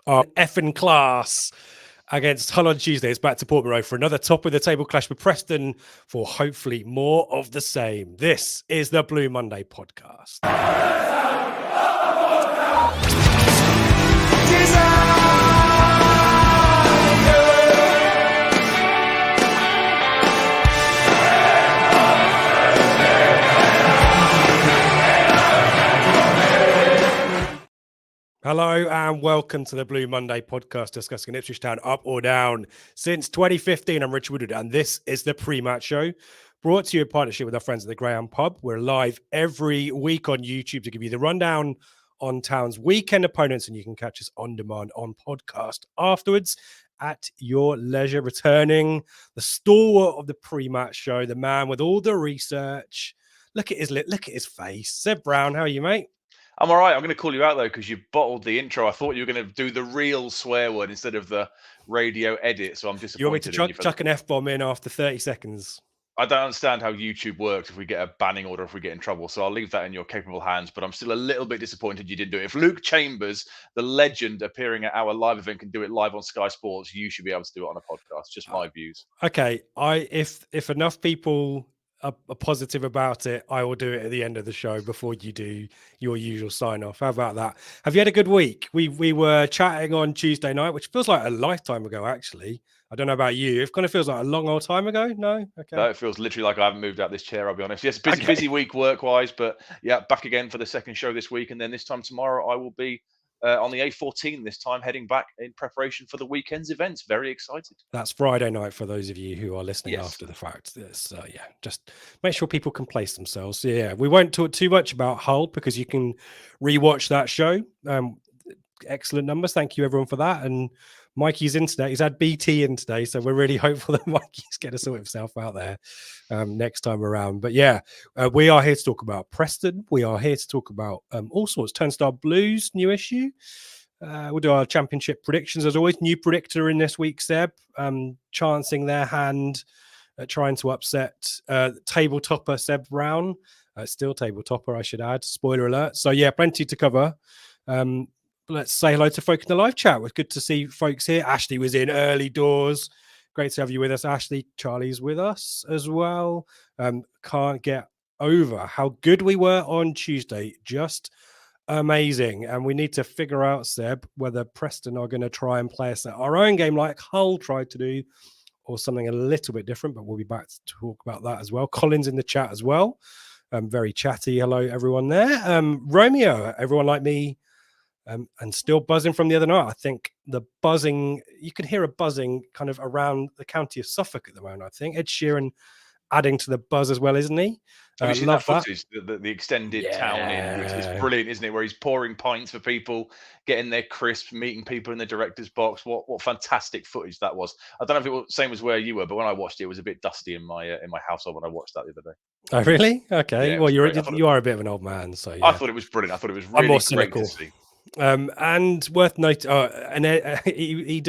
Our effing class against Hull on Tuesday. It's back to Portman Road for another top of the table clash with Preston for hopefully more of the same. This is the Blue Monday podcast. Hello and welcome to the Blue Monday podcast discussing Ipswich Town up or down since 2015. I'm Richard Woodward and this is the Prematch Show, brought to you in partnership with our friends at the Graham Pub. We're live every week on YouTube to give you the rundown on Town's weekend opponents, and you can catch us on demand on podcast afterwards at your leisure. Returning the stalwart of the Prematch Show, the man with all the research. Look at his face. Seb Brown, how are you, mate? I'm all right. I'm going to call you out, though, because you bottled the intro. I thought you were going to do the real swear word instead of the radio edit, so I'm disappointed. You want me to chuck an F-bomb in after 30 seconds? I don't understand how YouTube works if we get a banning order, if we get in trouble, so I'll leave that in your capable hands, but I'm still a little bit disappointed you didn't do it. If Luke Chambers, the legend appearing at our live event, can do it live on Sky Sports, you should be able to do it on a podcast. Just my views. Okay, if enough people are positive about it, I will do it at the end of the show before you do your usual sign off. How about that? Have you had a good week? We were chatting on Tuesday night, which feels like a lifetime ago, actually. I don't know about you. It kind of feels like a long old time ago. No? Okay. No, it feels literally like I haven't moved out this chair, I'll be honest. Yes, busy week work-wise, but yeah, back again for the second show this week. And then this time tomorrow, I will be on the A14 this time, heading back in preparation for the weekend's events. Very excited. That's Friday night for those of you who are listening after the fact. Just make sure people can place themselves. Yeah, we won't talk too much about Hull because you can rewatch that show. Excellent numbers. Thank you, everyone, for that. And Mikey's in today. He's had BT in today, so we're really hopeful that Mikey's going to sort himself out there next time around. But yeah, we are here to talk about Preston. We are here to talk about all sorts. Turnstile Blues, new issue. We'll do our championship predictions. As always, new predictor in this week, Seb, chancing their hand at trying to upset table topper Seb Brown. Still table topper, I should add. Spoiler alert. So yeah, plenty to cover. Let's say hello to folk in the live chat. It was good to see folks here. Ashley was in early doors. Great to have you with us, Ashley. Charlie's with us as well. Can't get over how good we were on Tuesday. Just amazing. And we need to figure out, Seb, whether Preston are going to try and play us at our own game like Hull tried to do, or something a little bit different. But we'll be back to talk about that as well. Colin's in the chat as well. Very chatty. Hello, everyone there. Romeo, everyone like me. And still buzzing from the other night. I think the buzzing, you can hear a buzzing kind of around the county of Suffolk at the moment, I think. Ed Sheeran adding to the buzz as well, isn't he? Have you seen that footage, the extended town in, which is brilliant, isn't it? Where he's pouring pints for people, getting their crisps, meeting people in the director's box. What fantastic footage that was. I don't know if it was the same as where you were, but when I watched it, it was a bit dusty in my household when I watched that the other day. Oh, really? Okay. Yeah, well, you are a bit of an old man, so yeah. I thought it was brilliant. I thought it was really great to see. And worth noting, he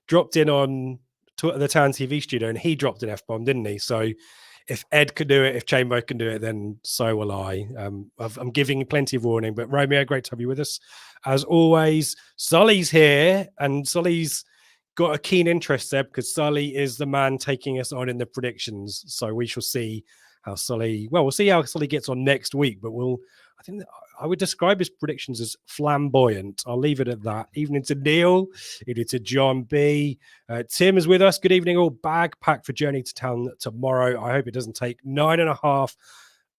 dropped in on the Town TV studio, and he dropped an F-bomb, didn't he? So if Ed can do it, if Chamber can do it, then so will I. I'm giving you plenty of warning. But Romeo, great to have you with us as always. Sully's here, and Sully's got a keen interest there because Sully is the man taking us on in the predictions. So we shall see how Sully. Well, we'll see how Sully gets on next week, but I think I would describe his predictions as flamboyant. I'll leave it at that. Evening to Neil, evening to John B. Tim is with us. Good evening, all. Bag packed for journey to town tomorrow. I hope it doesn't take 9.5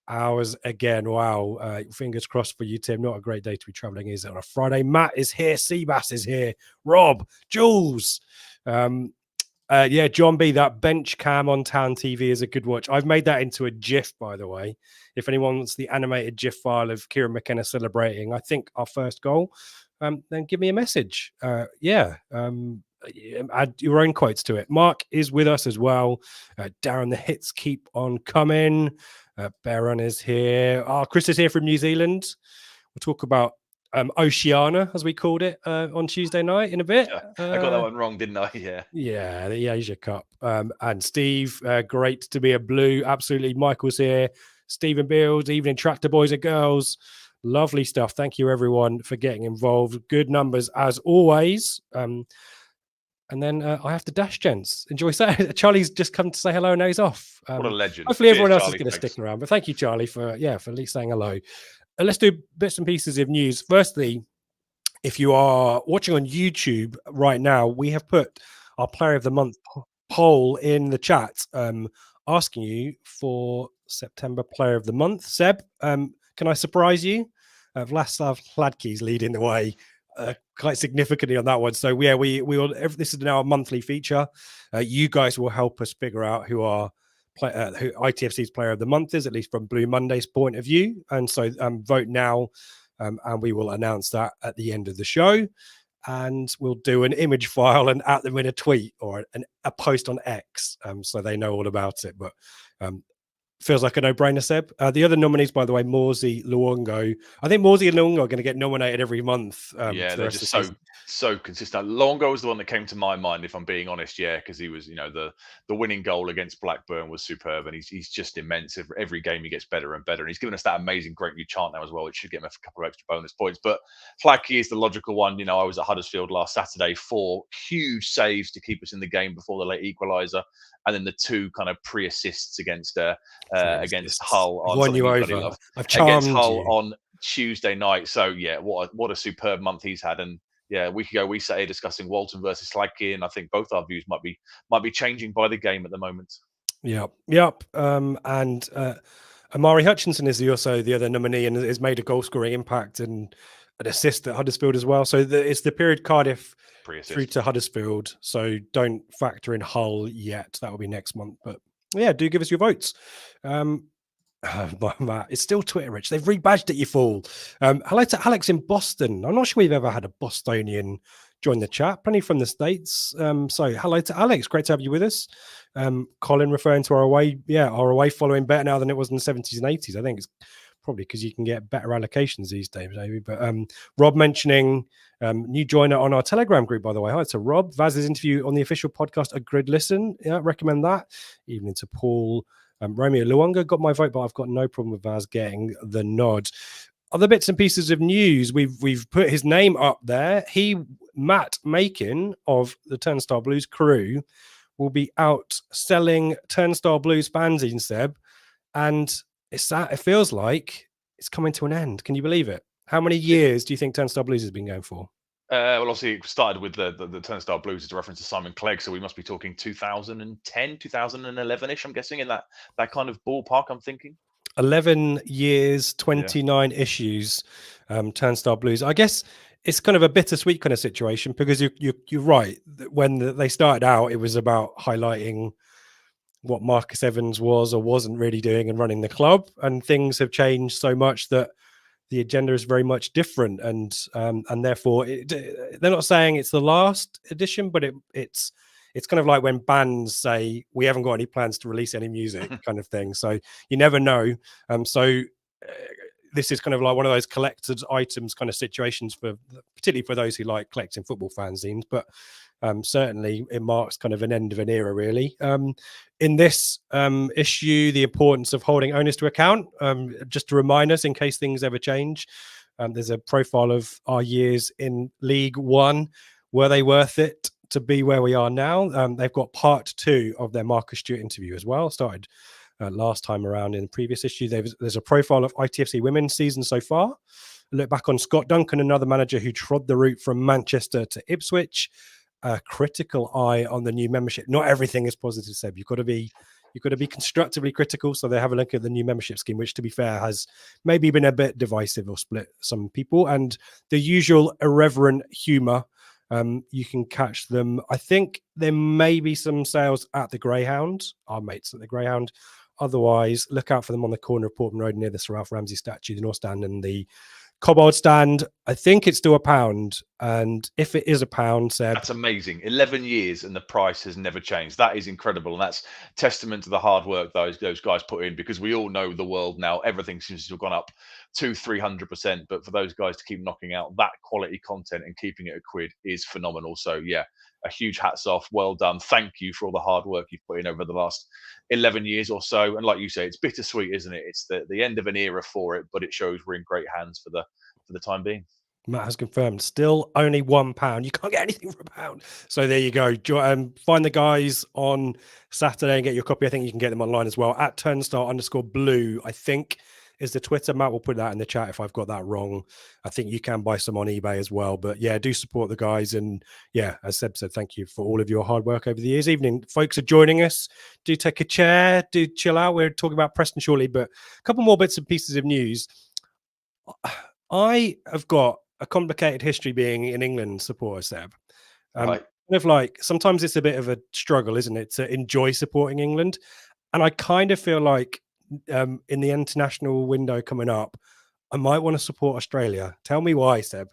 hours again. Wow. Fingers crossed for you, Tim. Not a great day to be traveling, is it, on a Friday? Matt is here. Seabass is here. Rob, Jules. John B, that bench cam on Town TV is a good watch. I've made that into a GIF, by the way. If anyone wants the animated GIF file of Kieran McKenna celebrating, I think, our first goal, then give me a message. Add your own quotes to it. Mark is with us as well. Darren, the hits keep on coming. Baron is here. Chris is here from New Zealand. We'll talk about Oceania, as we called it, on Tuesday night in a bit. I got that one wrong, didn't I? Yeah, the Asia Cup. And Steve, great to be a Blue. Absolutely. Michael's here. Stephen Beals, evening tractor boys and girls. Lovely stuff. Thank you, everyone, for getting involved. Good numbers as always. And then I have to dash, gents. Enjoy Saturday. Charlie's just come to say hello and now he's off. What a legend. Hopefully everyone else Charlie, is going to stick around. But thank you, Charlie, for at least saying hello. Let's do bits and pieces of news. Firstly, if you are watching on YouTube right now, we have put our Player of the Month poll in the chat, asking you for September Player of the Month. Seb, can I surprise you? Vlaslav Hladký's leading the way quite significantly on that one. So yeah, we will. This is now a monthly feature. You guys will help us figure out who ITFC's Player of the Month is, at least from Blue Monday's point of view. And so vote now, and we will announce that at the end of the show. And we'll do an image file and at them in a tweet or a post on X, so they know all about it. But feels like a no-brainer, Seb. The other nominees, by the way, Morsey, Luongo. I think Morsey and Luongo are going to get nominated every month. Yeah, they're just so consistent. Luongo was the one that came to my mind, if I'm being honest. Yeah, because he was, the winning goal against Blackburn was superb, and he's just immense. Every game he gets better and better, and he's given us that amazing, great new chant now as well, which should give him a couple of extra bonus points. But Hladký is the logical one. I was at Huddersfield last Saturday, 4 huge saves to keep us in the game before the late equaliser, and then the 2 kind of pre-assists against Hull on won you over. I've charmed against Hull you on Tuesday night. So yeah, what a superb month he's had. And yeah, a week ago we sat here discussing Walton versus Hladký, and I think both our views might be changing by the game at the moment. Yep. And Amari Hutchinson is also the other nominee and has made a goal-scoring impact and an assist at Huddersfield as well. So it's the period Cardiff through to Huddersfield. So don't factor in Hull yet. That will be next month. But yeah, do give us your votes. Matt, it's still Twitter, Rich. They've rebadged it, you fool. Hello to Alex in Boston. I'm not sure we've ever had a Bostonian join the chat. Plenty from the States. So hello to Alex. Great to have you with us. Colin referring to our away following better now than it was in the 70s and 80s. I think it's probably because you can get better allocations these days, maybe. But Rob mentioning new joiner on our Telegram group, by the way. Hi to Rob. Vaz's interview on the official podcast, A Grid Listen. Yeah, recommend that. Evening to Paul. Romeo Luongo got my vote, but I've got no problem with Vaz getting the nod. Other bits and pieces of news, we've put his name up there. Matt Makin of the Turnstile Blues crew will be out selling Turnstile Blues fanzines, Seb, and it feels like it's coming to an end. Can you believe it? How many years do you think Turnstile Blues has been going for? Well, obviously, it started with the Turnstile Blues as a reference to Simon Clegg, so we must be talking 2010, 2011-ish, I'm guessing, in that kind of ballpark, I'm thinking. 11 years, 29 issues, Turnstile Blues. I guess it's kind of a bittersweet kind of situation because you're right. When they started out, it was about highlighting what Marcus Evans was or wasn't really doing and running the club, and things have changed so much that the agenda is very much different, and therefore they're not saying it's the last edition, but it's kind of like when bands say we haven't got any plans to release any music kind of thing. So you never know. This is kind of like one of those collected items kind of situations particularly for those who like collecting football fanzines, but certainly it marks kind of an end of an era, really. In this issue, the importance of holding owners to account, just to remind us in case things ever change. There's a profile of our years in League One. Were they worth it to be where we are now? They've got part 2 of their Marcus Stewart interview as well. Started last time around in the previous issue. There's a profile of ITFC women's season so far. A look back on Scott Duncan, another manager who trod the route from Manchester to Ipswich. A critical eye on the new membership. Not everything is positive, Seb. You've got to be constructively critical. So they have a look at the new membership scheme, which, to be fair, has maybe been a bit divisive or split some people. And the usual irreverent humour. You can catch them. I think there may be some sales at the Greyhound, our mates at the Greyhound. Otherwise, look out for them on the corner of Portman Road near the Sir Ralph Ramsey statue, the North Stand and the Cobbold Stand. I think it's still £1 And if it is £1, Seb, that's amazing. 11 years and the price has never changed. That is incredible. And that's testament to the hard work those guys put in, because we all know the world now, everything seems to have gone up 200-300%. But for those guys to keep knocking out that quality content and keeping it a quid is phenomenal. So, yeah, a huge hats off. Well done. Thank you for all the hard work you've put in over the last 11 years or so. And like you say, it's bittersweet, isn't it? It's the end of an era for it, but it shows we're in great hands for the time being. Matt has confirmed, still only £1. You can't get anything for £1. So there you go. Find the guys on Saturday and get your copy. I think you can get them online as well at turnstile_blue, I think is the Twitter. Matt will put that in the chat if I've got that wrong. I think you can buy some on eBay as well. But yeah, do support the guys. And yeah, as Seb said, thank you for all of your hard work over the years. Evening, folks are joining us. Do take a chair, do chill out. We're talking about Preston shortly, but a couple more bits and pieces of news. I have got a complicated history being an England supporter, Seb. Right. Kind of like sometimes it's a bit of a struggle, isn't it, to enjoy supporting England? And I kind of feel like in the international window coming up, I might want to support Australia. Tell me why, Seb.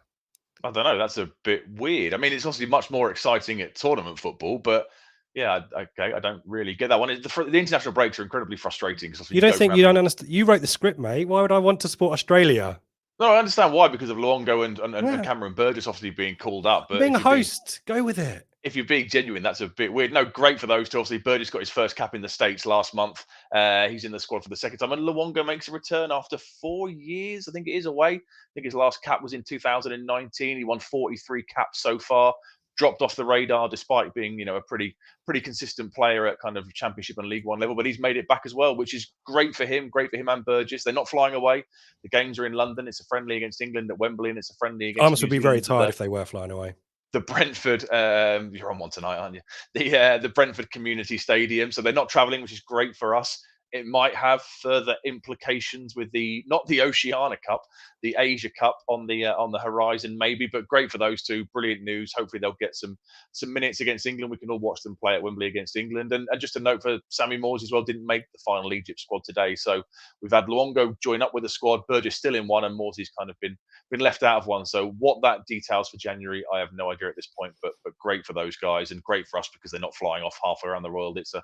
I don't know. That's a bit weird. I mean, it's obviously much more exciting at tournament football, but yeah, okay, I don't really get that one. The international breaks are incredibly frustrating. You don't think you don't understand? You wrote the script, mate. Why would I want to support Australia? No, I understand why, because of Luongo and Cameron Burgess obviously being called up. But being a host, go with it. If you're being genuine, that's a bit weird. No, great for those two. Obviously, Burgess got his first cap in the States last month. He's in the squad for the second time. And Luongo makes a return after 4 years, I think it is, away. I think his last cap was in 2019. He won 43 caps so far. Dropped off the radar despite being, a pretty consistent player at kind of Championship and League One level. But he's made it back as well, which is great for him and Burgess. They're not flying away. The games are in London. It's a friendly against England at Wembley, and it's a friendly against Arms would be very tired if they were flying away. The Brentford, you're on one tonight, aren't you? The Brentford Community Stadium. So they're not travelling, which is great for us. It might have further implications with not the Oceania Cup, the Asia Cup on the horizon, maybe. But great for those two. Brilliant news. Hopefully they'll get some minutes against England. We can all watch them play at Wembley against England. And just a note for Sammy Moores as well, didn't make the final Egypt squad today. So we've had Luongo join up with the squad. Burgess still in one, and Mooresy's kind of been left out of one. So what that details for January, I have no idea at this point. But great for those guys, and great for us because they're not flying off halfway around the world. It's a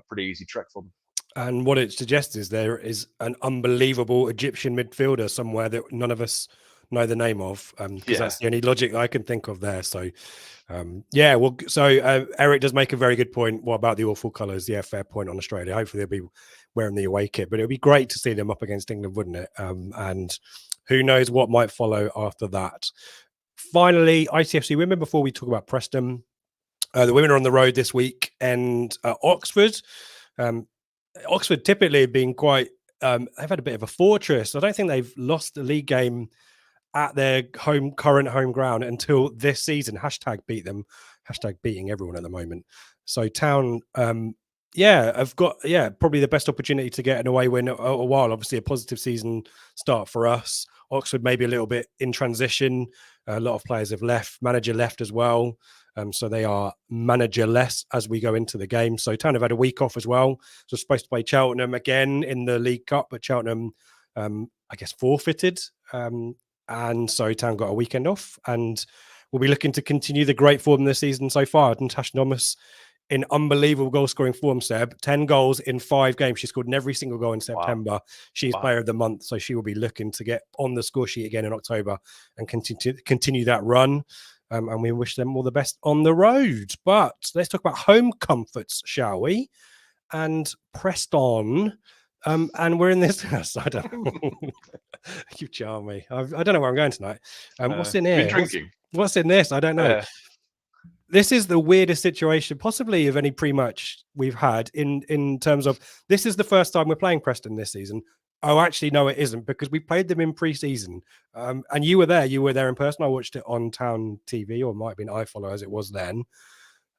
pretty easy trek for them. And what it suggests is there is an unbelievable Egyptian midfielder somewhere that none of us know the name of, because that's the only logic I can think of there. So, Eric does make a very good point. What about the awful colours? Yeah, fair point on Australia. Hopefully they'll be wearing the away kit, but it would be great to see them up against England, wouldn't it? And who knows what might follow after that. Finally, ITFC women, before we talk about Preston. The women are on the road this week, and Oxford. Oxford typically have been quite, they've had a bit of a fortress. I don't think they've lost a league game at their current home ground until this season. Hashtag beat them. Hashtag beating everyone at the moment. So Town, have got, probably the best opportunity to get an away win a while. Obviously a positive season start for us. Oxford maybe a little bit in transition. A lot of players have left. Manager left as well. So they are manager-less as we go into the game. So Town have had a week off as well. So supposed to play Cheltenham again in the League Cup, but Cheltenham, I guess, forfeited. And so Town got a weekend off. And we'll be looking to continue the great form this season so far. Natasha Thomas in unbelievable goal-scoring form, Seb. 10 goals in 5 games. She scored in every single goal in September. Wow. She's player of the month, so she will be looking to get on the score sheet again in October and continue that run. And we wish them all the best on the road. But let's talk about home comforts, shall we? And Preston. And we're in this house. I don't know. You charm me. I don't know where I'm going tonight. What's in here? Drinking. What's in this? I don't know. This is the weirdest situation possibly of any pre-match we've had in terms of this is the first time we're playing Preston this season. Oh, actually, no, it isn't, because we played them in pre-season. And you were there in person. I watched it on Town TV, or it might have been iFollow as it was then.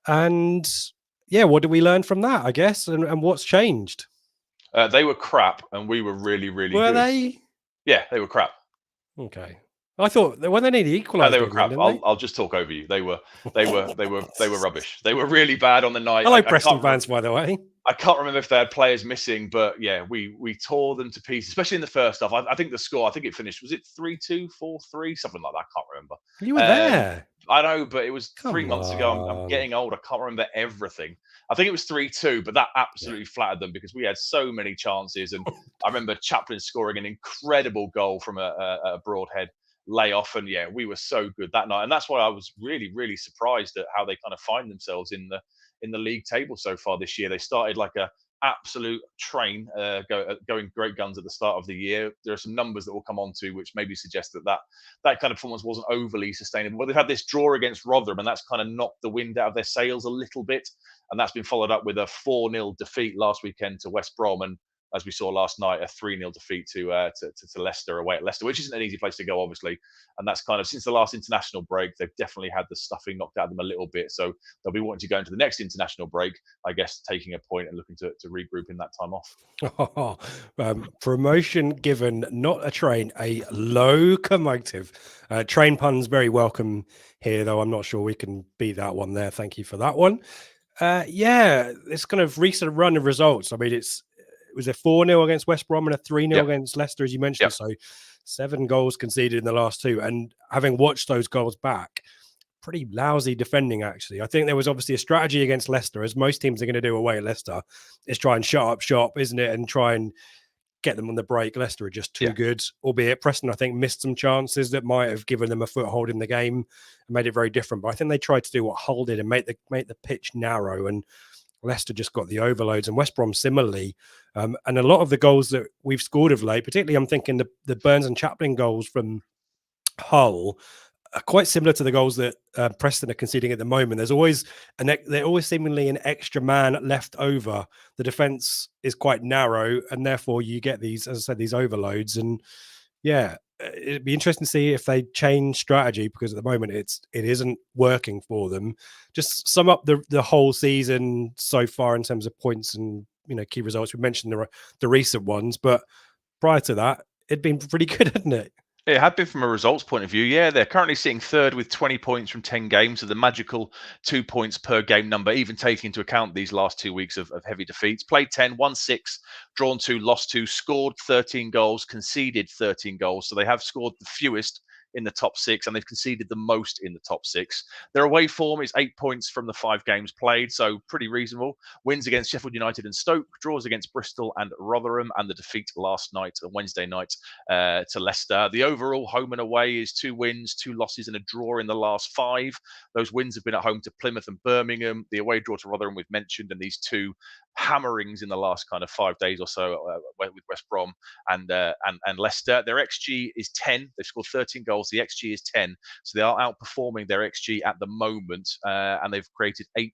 And yeah, what did we learn from that, I guess? And what's changed? They were crap, and we were really, really good. Were they? Yeah, they were crap. Okay. I thought they needed equalised. No, they were crap. I'll just talk over you. They were rubbish. They were really bad on the night. Hello, Preston fans, by the way. I can't remember if they had players missing, but yeah, we tore them to pieces, especially in the first half. I think the score, I think it finished, was it 3-2, 4-3, something like that? I can't remember. You were there. I know, but it was 3 Come months ago. I'm on. getting old. I can't remember everything. I think it was 3-2, but that absolutely flattered them because we had so many chances. And I remember Chaplin scoring an incredible goal from a broadhead layoff. And yeah, we were so good that night. And that's why I was really, really surprised at how they kind of find themselves in the league table so far this year. They started like a absolute train, going great guns at the start of the year. There are some numbers that we'll come on to which maybe suggest that kind of performance wasn't overly sustainable. But they've had this draw against Rotherham, and that's kind of knocked the wind out of their sails a little bit. And that's been followed up with a 4-0 defeat last weekend to West Brom, and as we saw last night, a 3-0 defeat to Leicester away at Leicester, which isn't an easy place to go, obviously. And that's kind of, since the last international break, they've definitely had the stuffing knocked out of them a little bit. So they'll be wanting to go into the next international break, I guess, taking a point and looking to regroup in that time off. Promotion given, not a train, a locomotive. Train puns very welcome here, though I'm not sure we can beat that one there. Thank you for that one. Yeah, this kind of recent run of results. I mean, it was a 4-0 against West Brom and a 3-0 against Leicester, as you mentioned. So 7 goals conceded in the last 2. And having watched those goals back, pretty lousy defending, actually. I think there was obviously a strategy against Leicester, as most teams are going to do away at Leicester, is try and shut up shop, isn't it? And try and get them on the break. Leicester are just too good, albeit Preston, I think, missed some chances that might have given them a foothold in the game and made it very different. But I think they tried to do what Hull did and make the pitch narrow, and Leicester just got the overloads, and West Brom similarly. And a lot of the goals that we've scored of late, particularly I'm thinking the Burns and Chaplin goals from Hull, are quite similar to the goals that Preston are conceding at the moment. There's always seemingly an extra man left over. The defense is quite narrow, and therefore you get these, as I said, these overloads. And yeah, it'd be interesting to see if they change strategy, because at the moment it isn't working for them. Just sum up the whole season so far in terms of points and key results. We mentioned the recent ones, but prior to that, it'd been pretty good, hadn't it? It had been from a results point of view. Yeah, they're currently sitting third with 20 points from 10 games, so the magical 2 points per game number, even taking into account these last 2 weeks of heavy defeats. Played 10, won 6, drawn 2, lost 2, scored 13 goals, conceded 13 goals. So they have scored the fewest in the top 6, and they've conceded the most in the top 6. Their away form is 8 points from the 5 games played, so pretty reasonable. Wins against Sheffield United and Stoke, draws against Bristol and Rotherham, and the defeat last night, Wednesday night, to Leicester. The overall home and away is 2 wins, 2 losses, and a draw in the last 5. Those wins have been at home to Plymouth and Birmingham. The away draw to Rotherham we've mentioned, and these 2 hammerings in the last kind of 5 days or so with West Brom and Leicester. Their XG is 10. They've scored 13 goals. The XG is 10, so they are outperforming their XG at the moment, and they've created 8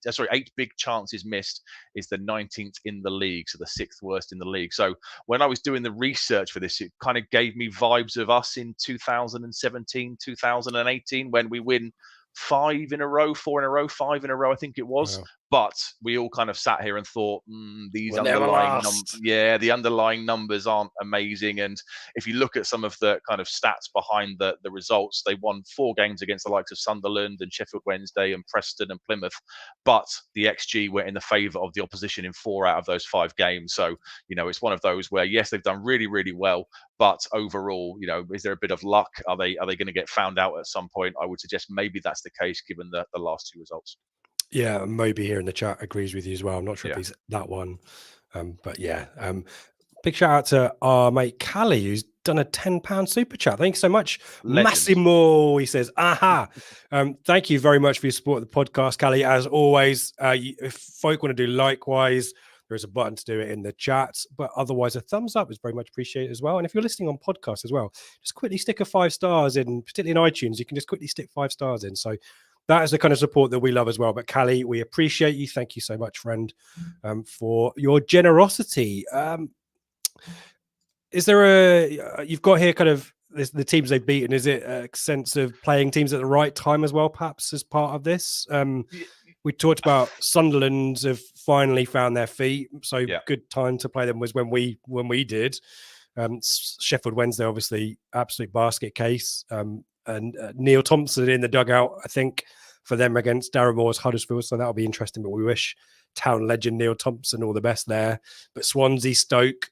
big chances missed, is the 19th in the league, so the 6th worst in the league. So when I was doing the research for this, it kind of gave me vibes of us in 2017, 2018, when we win 5 in a row, 4 in a row, 5 in a row, I think it was. Wow. But we all kind of sat here and thought, these underlying the underlying numbers aren't amazing. And if you look at some of the kind of stats behind the results, they won 4 games against the likes of Sunderland and Sheffield Wednesday and Preston and Plymouth, but the XG went in the favour of the opposition in 4 out of those 5 games. So it's one of those where, yes, they've done really, really well, but overall, is there a bit of luck? Are they going to get found out at some point? I would suggest maybe that's the case given the last 2 results. Yeah, Moby here in the chat agrees with you as well. I'm not sure if he's that one, but yeah. Big shout out to our mate Callie, who's done a £10 super chat. Thank you so much. Legend. Massimo, he says, aha. Thank you very much for your support of the podcast, Callie. As always, if folk want to do likewise, there is a button to do it in the chat, but otherwise a thumbs up is very much appreciated as well. And if you're listening on podcast as well, just quickly stick a 5 stars in, particularly in iTunes. You can just quickly stick 5 stars in. So that is the kind of support that we love as well. But Callie, we appreciate you. Thank you so much, friend, for your generosity. Is there you've got here kind of the teams they've beaten? Is it a sense of playing teams at the right time as well, perhaps, as part of this? We talked about Sunderland have finally found their feet. So good time to play them was when we did. Sheffield Wednesday, obviously, absolute basket case. And Neil Thompson in the dugout, I think, for them against Darren Moore's Huddersfield. So that'll be interesting, but we wish Town legend Neil Thompson, all the best there. But Swansea, Stoke,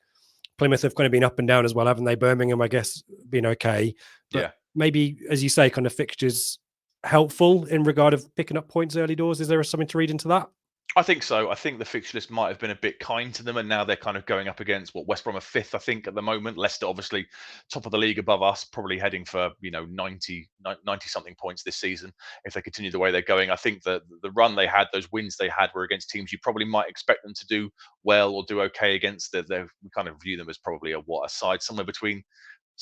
Plymouth have kind of been up and down as well, haven't they? Birmingham, I guess, been okay. But maybe, as you say, kind of fixtures helpful in regard of picking up points early doors. Is there something to read into that? I think so. I think the fixture list might have been a bit kind to them, and now they're kind of going up against West Brom are fifth, I think, at the moment. Leicester, obviously, top of the league above us, probably heading for 90 something points this season if they continue the way they're going. I think that the run they had, those wins they had, were against teams you probably might expect them to do well or do okay against. We kind of view them as probably a side somewhere between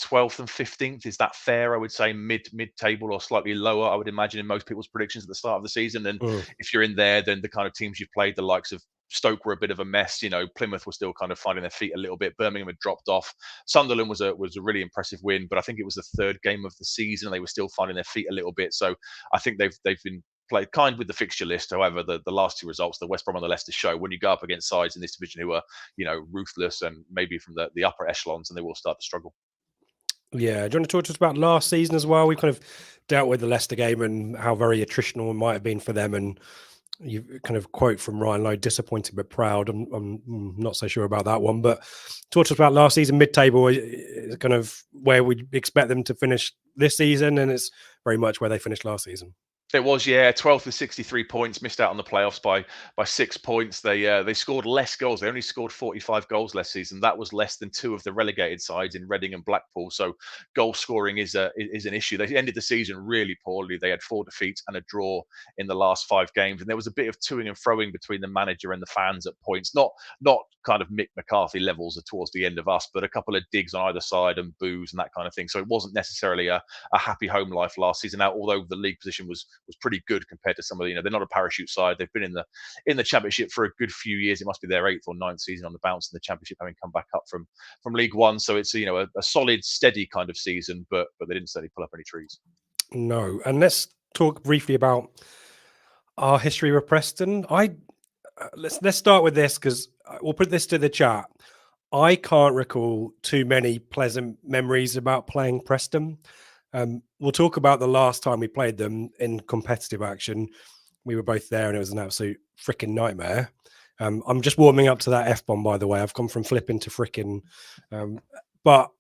12th and 15th. Is that fair? I would say mid table or slightly lower, I would imagine, in most people's predictions at the start of the season. And if you're in there, then the kind of teams you've played, the likes of Stoke were a bit of a mess. Plymouth were still kind of finding their feet a little bit. Birmingham had dropped off. Sunderland was a really impressive win, but I think it was the third game of the season. They were still finding their feet a little bit. So I think they've been played kind with the fixture list. However, the last two results, the West Brom and the Leicester show, when you go up against sides in this division who are ruthless and maybe from the upper echelons, and they will start to struggle. Yeah, do you want to talk to us about last season as well? We kind of dealt with the Leicester game and how very attritional it might have been for them. And you kind of quote from Ryan Lowe, disappointed but proud. I'm not so sure about that one. But talk to us about last season. Mid-table is kind of where we expect them to finish this season, and it's very much where they finished last season. It was, 12th with 63 points, missed out on the playoffs by 6 points. They scored less goals. They only scored 45 goals last season. That was less than two of the relegated sides in Reading and Blackpool. So goal scoring is an issue. They ended the season really poorly. They had 4 defeats and a draw in the last 5 games. And there was a bit of toing and froing between the manager and the fans at points. Not kind of Mick McCarthy levels towards the end of us, but a couple of digs on either side and boos and that kind of thing. So it wasn't necessarily a happy home life last season. Now, although the league position was pretty good compared to some of they're not a parachute side. They've been in the championship for a good few years. It must be their 8th or 9th season on the bounce in the championship, having come back up from League One. So it's a solid, steady kind of season, but they didn't certainly pull up any trees. No, and let's talk briefly about our history with Preston. Let's start with this because we'll put this to the chat. I can't recall too many pleasant memories about playing Preston. We'll talk about the last time we played them in competitive action. We were both there and it was an absolute freaking nightmare. I'm just warming up to that F-bomb, by the way. I've gone from flipping to freaking. But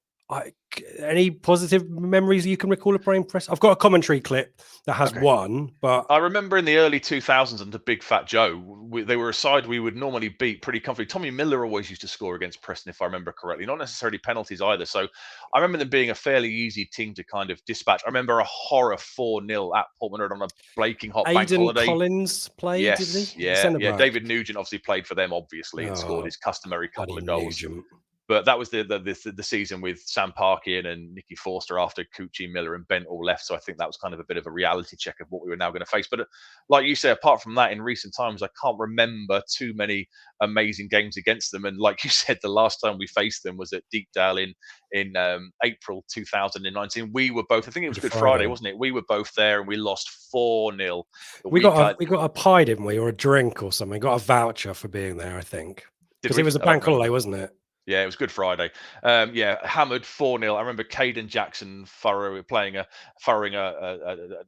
any positive memories you can recall of playing Preston? I've got a commentary clip that has one, but I remember in the early 2000s under Big Fat Joe, they were a side we would normally beat pretty comfortably. Tommy Miller always used to score against Preston, if I remember correctly, not necessarily penalties either. So I remember them being a fairly easy team to kind of dispatch. I remember a horror 4-0 at Portman Road on a blaking hot bank holiday. Collins played, yes, did he? Yeah. David Nugent obviously played for them, obviously, and scored his customary couple of goals. Nugent. But that was the season with Sam Parkin and Nicky Forster after Coochie, Miller and Bent all left. So I think that was kind of a bit of a reality check of what we were now going to face. But like you say, apart from that, in recent times, I can't remember too many amazing games against them. And like you said, the last time we faced them was at Deepdale in April 2019. We were both, I think it was Good Friday, wasn't it? We were both there and we lost 4-0. We got a pie, didn't we? Or a drink or something. Got a voucher for being there, I think. Because it was a bank holiday, wasn't it? Yeah, it was Good Friday. Hammered 4-0. I remember Caden Jackson furrowing an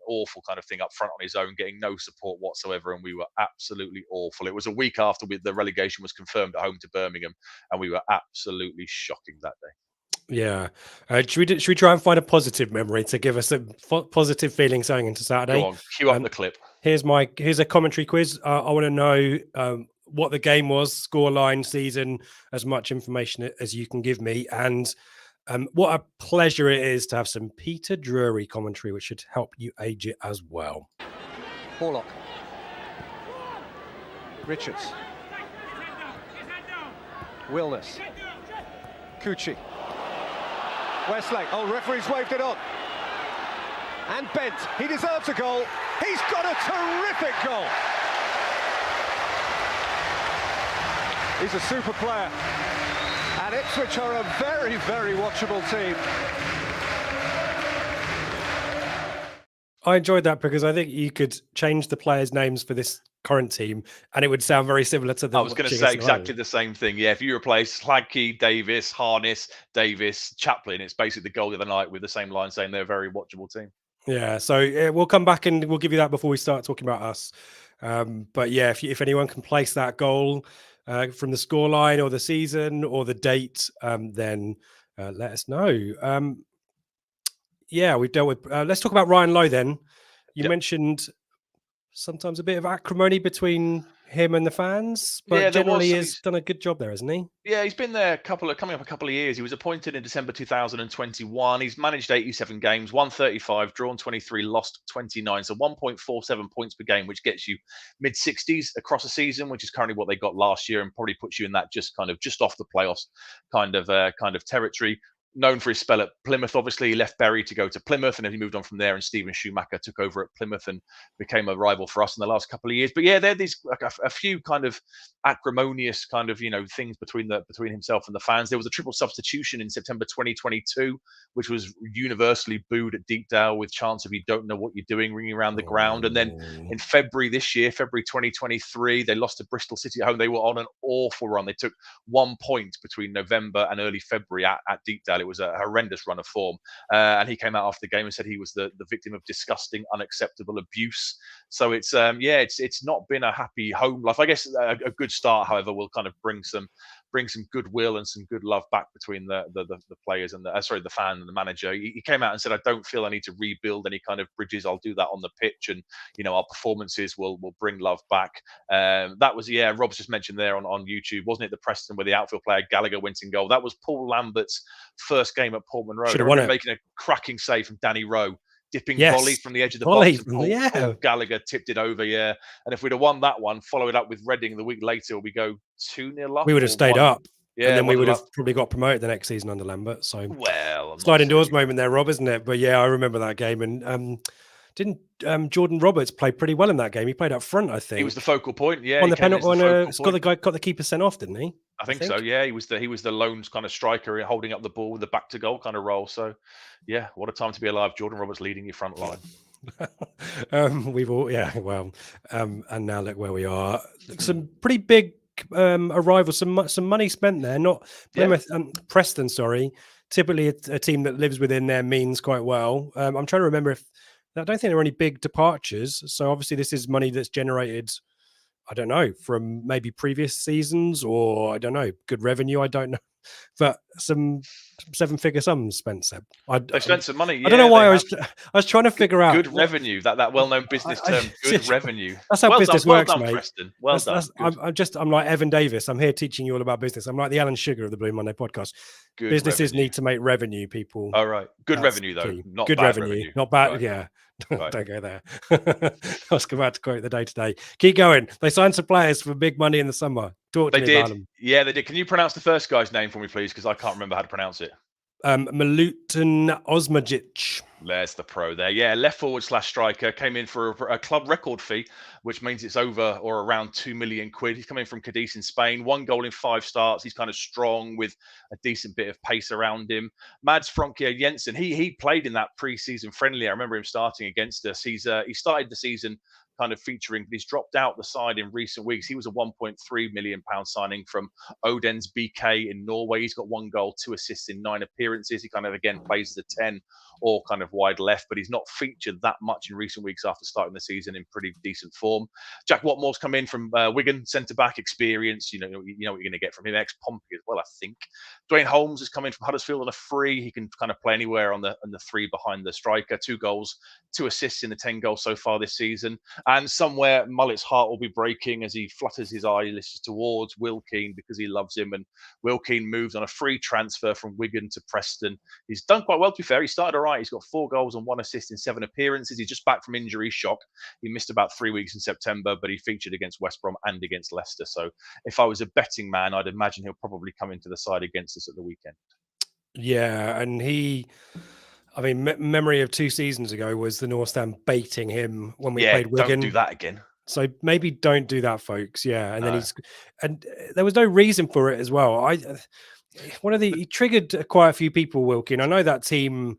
awful kind of thing up front on his own, getting no support whatsoever, and we were absolutely awful. It was a week after the relegation was confirmed at home to Birmingham, and we were absolutely shocking that day. Yeah. Should we try and find a positive memory to give us a positive feeling going into Saturday? Go on, cue up the clip. Here's a commentary quiz. I want to know what the game was, scoreline, season, as much information as you can give me. And what a pleasure it is to have some Peter Drury commentary, which should help you age it as well. Horlock. Richards. Wilness. Coochie. Westlake. Oh, referee's waved it on. And Bent. He deserves a goal. He's got a terrific goal. He's a super player. And Ipswich are a very, very watchable team. I enjoyed that because I think you could change the players' names for this current team and it would sound very similar to the. I was going to say exactly the same thing. Yeah, if you replace Hladkey, Davis, Harness, Davis, Chaplin, it's basically the goal of the night with the same line saying they're a very watchable team. Yeah, so we'll come back and we'll give you that before we start talking about us. But yeah, if anyone can place that goal from the scoreline or the season or the date, then let us know. Yeah, we've dealt with. Let's talk about Ryan Lowe then. You mentioned sometimes a bit of acrimony between him and the fans, but generally he's done a good job there, hasn't he? Yeah, he's been there coming up a couple of years. He was appointed in December 2021. He's managed 87 games, won 35, drawn 23, lost 29. So 1.47 points per game, which gets you mid-60s across a season, which is currently what they got last year, and probably puts you in that just off the playoffs kind of territory. Known for his spell at Plymouth, obviously. He left Bury to go to Plymouth, and then he moved on from there, and Stephen Schumacher took over at Plymouth and became a rival for us in the last couple of years. But yeah, there are these a few kind of acrimonious things between himself and the fans. There was a triple substitution in September 2022, which was universally booed at Deepdale with chants of "you don't know what you're doing" ringing around the ground. And then in February this year, February 2023, they lost to Bristol City at home. They were on an awful run. They took 1 point between November and early February at Deepdale. It was a horrendous run of form. And he came out after the game and said he was the victim of disgusting, unacceptable abuse. So it's not been a happy home life. I guess a good start, however, will kind of bring some goodwill and some good love back between the players and the fan and the manager. He came out and said, "I don't feel I need to rebuild any kind of bridges. I'll do that on the pitch, and our performances will bring love back." That was Rob's just mentioned there on YouTube, wasn't it? The Preston where the outfield player Gallagher went in goal. That was Paul Lambert's first game at Portman Road. Should have won it. Making a cracking save from Danny Rowe. Dipping volley from the edge of the box. Paul Gallagher tipped it over, And if we'd have won that one, follow it up with Reading the week later, we go 2-0 up. We would have stayed up. Yeah, and then we would have probably got promoted the next season under Lambert. So, sliding doors moment there, Rob, isn't it? But yeah, I remember that game. And didn't Jordan Roberts play pretty well in that game? He played up front, I think. He was the focal point. Yeah, on the penalty. Got the keeper sent off, didn't he? I think so. Yeah, he was the lone kind of striker holding up the ball with the back to goal kind of role. So, yeah, what a time to be alive. Jordan Roberts leading your front line. We've all and now look where we are. Some pretty big arrivals. Some money spent there. Not Plymouth, Preston. Sorry, typically a team that lives within their means quite well. I'm trying to remember if I don't think there are any big departures. So obviously this is money that's generated, I don't know, from maybe previous seasons or I don't know, good revenue. I don't know, but some 7-figure sums spent. They've spent some money. I don't know why I was trying to figure out good revenue. That well-known business term, good revenue. That's how business works, mate. Preston. Well done. I'm like Evan Davis. I'm here teaching you all about business. I'm like the Alan Sugar of the Blue Monday podcast. Good Businesses need to make revenue, people. All right. Good revenue though. Not good bad revenue. Not bad. Right. Yeah. Right. Don't go there. I was about to quote the day today. Keep going. They signed some players for big money in the summer. Talk to me about them. Yeah, they did. Can you pronounce the first guy's name for me, please? Because I can't remember how to pronounce it. Milutin Osmajic. There's the pro there. Yeah, left forward / striker. Came in for a club record fee, which means it's over or around £2 million. He's coming from Cadiz in Spain. 1 goal in 5 starts. He's kind of strong with a decent bit of pace around him. Mads Frankier Jensen, he played in that pre-season friendly. I remember him starting against us. He started the season kind of featuring, but he's dropped out the side in recent weeks. He was a £1.3 million signing from Odense BK in Norway. He's got 1 goal, 2 assists in 9 appearances. He kind of again plays the 10 or kind of wide left, but he's not featured that much in recent weeks after starting the season in pretty decent form. Jack Watmore's come in from Wigan, centre back, experience. You know what you're going to get from him. Ex Pompey as well, I think. Dwayne Holmes has come in from Huddersfield on a free. He can kind of play anywhere on the 3 behind the striker. 2 goals, 2 assists in the 10 goals so far this season. And somewhere Mullet's heart will be breaking as he flutters his eyelids towards Will Keane because he loves him. And Will Keane moved on a free transfer from Wigan to Preston. He's done quite well, to be fair. He started all right. He's got 4 goals and 1 assist in 7 appearances. He's just back from injury shock. He missed about 3 weeks in September, but he featured against West Brom and against Leicester. So if I was a betting man, I'd imagine he'll probably come into the side against us at the weekend. Yeah, and memory of 2 seasons ago was the North Stand baiting him when we played Wigan. Don't do that again. So maybe don't do that, folks. Yeah, and then there was no reason for it as well. He triggered quite a few people, Wilkin. I know that team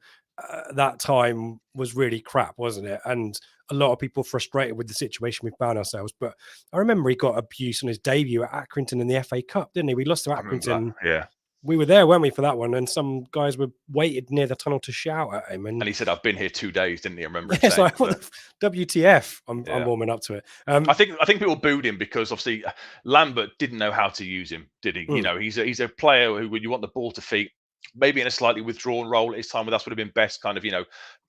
that time was really crap, wasn't it? And a lot of people frustrated with the situation we found ourselves. But I remember he got abuse on his debut at Accrington in the FA Cup, didn't he? We lost to Accrington. Yeah. we were there, weren't we, for that one? And some guys were waited near the tunnel to shout at him. And he said, "I've been here 2 days," didn't he? I remember him it's saying. like, what the WTF? I'm warming up to it. I think people booed him because obviously Lambert didn't know how to use him, did he? You know, he's a player who, when you want the ball to feet, maybe in a slightly withdrawn role at his time with us would have been best, kind of,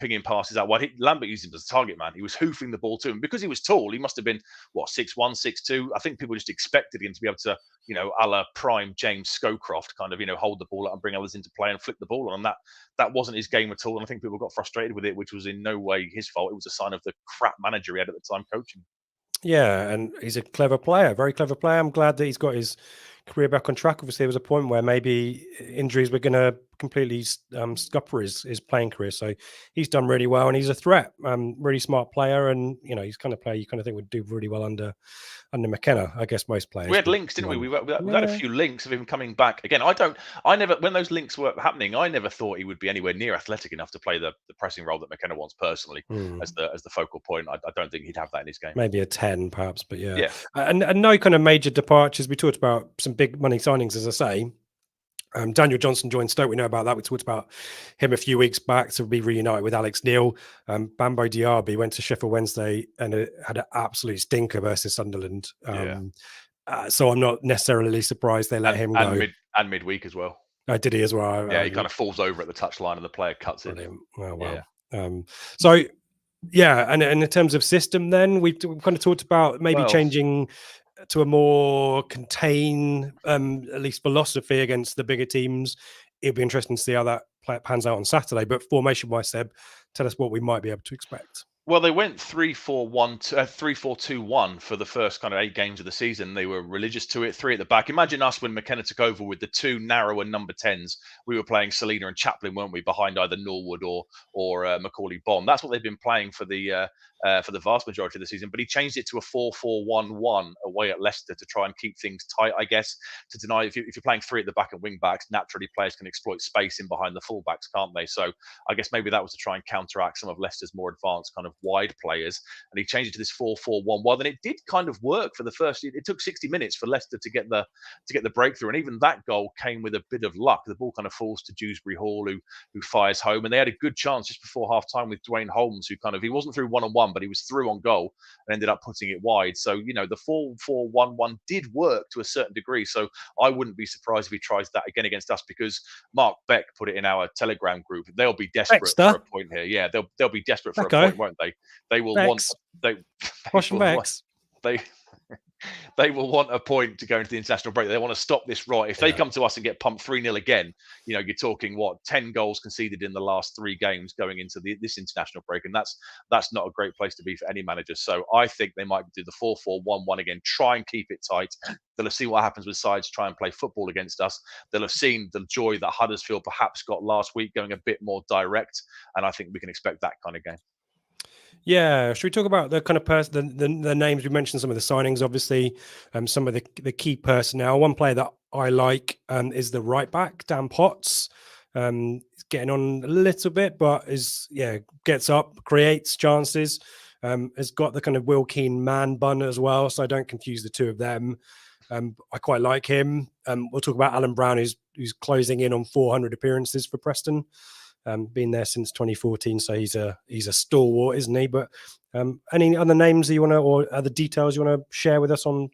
pinging passes out wide. Lambert used him as a target man. He was hoofing the ball to him because he was tall. He must have been 6'1", 6'2". I think people just expected him to be able to, a la prime James Scowcroft, kind of, hold the ball up and bring others into play and flick the ball on. And that wasn't his game at all. And I think people got frustrated with it, which was in no way his fault. It was a sign of the crap manager he had at the time coaching. Yeah, and he's a clever player, very clever player. I'm glad that he's got his career back on track. Obviously, there was a point where maybe injuries were going to completely scupper his playing career. So he's done really well, and he's a threat. Really smart player, and he's kind of player you kind of think would do really well under McKenna. I guess most players. We had links, didn't we? We had a few links of him coming back again. I never, when those links were happening, I never thought he would be anywhere near athletic enough to play the pressing role that McKenna wants personally as the focal point. I don't think he'd have that in his game. Maybe a 10, perhaps, but yeah. And no kind of major departures. We talked about some big money signings, as I say. Daniel Johnson joined Stoke. We know about that. We talked about him a few weeks back to be reunited with Alex Neil. Bambo Diaby went to Sheffield Wednesday and had an absolute stinker versus Sunderland. So I'm not necessarily surprised they let him go. And midweek as well. Did he as well? Yeah, he kind of falls over at the touchline and the player cuts it. Oh, wow. Yeah. And in terms of system, then we've kind of talked about maybe changing to a more contain, at least philosophy against the bigger teams. It'll be interesting to see how that pans out on Saturday. But formation-wise, Seb, tell us what we might be able to expect. Well, they went 3-4-2-1 for the first kind of 8 games of the season. They were religious to it, 3 at the back. Imagine us when McKenna took over with the 2 narrower number 10s. We were playing Selina and Chaplin, weren't we, behind either Norwood or Macaulay Bonne. That's what they've been playing for the vast majority of the season. But he changed it to a 4-4-1-1 away at Leicester to try and keep things tight, I guess, to deny if you're playing 3 at the back and wing backs, naturally players can exploit space in behind the fullbacks, can't they? So I guess maybe that was to try and counteract some of Leicester's more advanced kind of wide players, and he changed it to this 4-4-1-1. And it did kind of work for the first. It took 60 minutes for Leicester to get the breakthrough, and even that goal came with a bit of luck. The ball kind of falls to Dewsbury Hall, who fires home, and they had a good chance just before half time with Dwayne Holmes, who he wasn't through 1-on-1, but he was through on goal and ended up putting it wide. So the 4-4-1-1 did work to a certain degree. So I wouldn't be surprised if he tries that again against us, because Mark Beck put it in our Telegram group. They'll be desperate for a point here. Yeah, they'll be desperate for a point, won't they? They will Bex. They will want a point to go into the international break. They want to stop this right. If they come to us and get pumped 3-0 again, you're talking 10 goals conceded in the last 3 games going into this international break, and that's not a great place to be for any manager. So I think they might do the 4-4-1-1 again, try and keep it tight. They'll see what happens with sides try and play football against us. They'll have seen the joy that Huddersfield perhaps got last week, going a bit more direct, and I think we can expect that kind of game. Yeah, should we talk about the kind of the names? We mentioned some of the signings, obviously, some of the key personnel. One player that I like is the right back, Dan Potts. He's getting on a little bit, but gets up, creates chances. Has got the kind of Will Keane man bun as well, so I don't confuse the two of them. I quite like him. We'll talk about Alan Brown, who's closing in on 400 appearances for Preston. Been there since 2014, so he's a stalwart, isn't he? But any other names that you want to, or other details you want to share with us on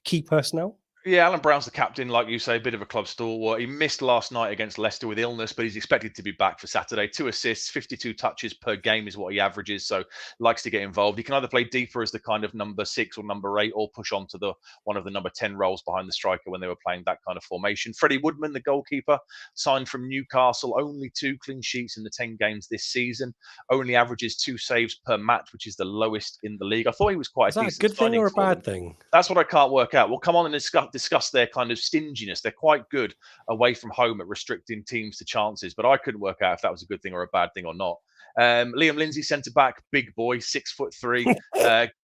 key personnel? Yeah, Alan Brown's the captain, like you say, a bit of a club stalwart. He missed last night against Leicester with illness, but he's expected to be back for Saturday. 2 assists, 52 touches per game is what he averages, so likes to get involved. He can either play deeper as the kind of number 6 or number 8, or push on to one of the number 10 roles behind the striker when they were playing that kind of formation. Freddie Woodman, the goalkeeper, signed from Newcastle, only 2 clean sheets in the 10 games this season, only averages 2 saves per match, which is the lowest in the league. I thought he was quite a decent signing. Is that a good thing or a bad thing? That's what I can't work out. We'll come on and discuss their kind of stinginess. They're quite good away from home at restricting teams to chances, but I couldn't work out if that was a good thing or a bad thing or not. Liam Lindsay, centre back, big boy, 6'3",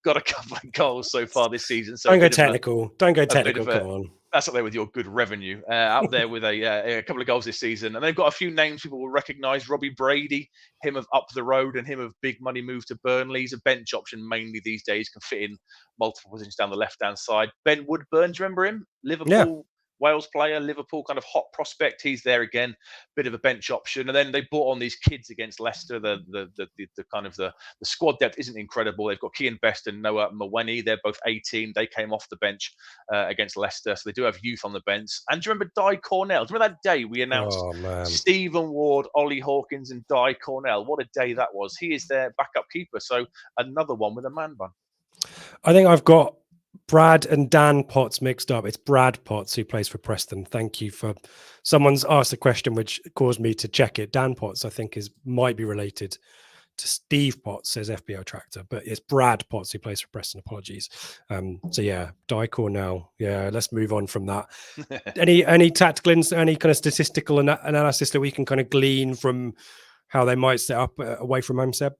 got a couple of goals so far this season. So don't go technical. Come on. That's up there with your good revenue. Up there with a couple of goals this season. And they've got a few names people will recognise. Robbie Brady, him of Up the Road, and him of big money move to Burnley. He's a bench option mainly these days, can fit in multiple positions down the left-hand side. Ben Woodburn, do you remember him? Liverpool Wales player, Liverpool kind of hot prospect. He's there again, bit of a bench option. And then they brought on these kids against Leicester. The kind of the squad depth isn't incredible. They've got Kean Best and Noah Mawene. They're both 18. They came off the bench against Leicester, so they do have youth on the bench. And do you remember Di Cornell? Do you remember that day we announced Stephen Ward, Ollie Hawkins, and Di Cornell? What a day that was. He is their backup keeper. So another one with a man bun. I think I've got Brad and Dan Potts mixed up. It's Brad Potts who plays for Preston. Thank you for someone's asked a question which caused me to check it. Dan Potts, I think, might be related to Steve Potts, says FBO Tractor, but it's Brad Potts who plays for Preston. Apologies. So yeah, Di Cornell. Yeah, let's move on from that. any tactical, any kind of statistical analysis that we can kind of glean from how they might set up away from home, Seb?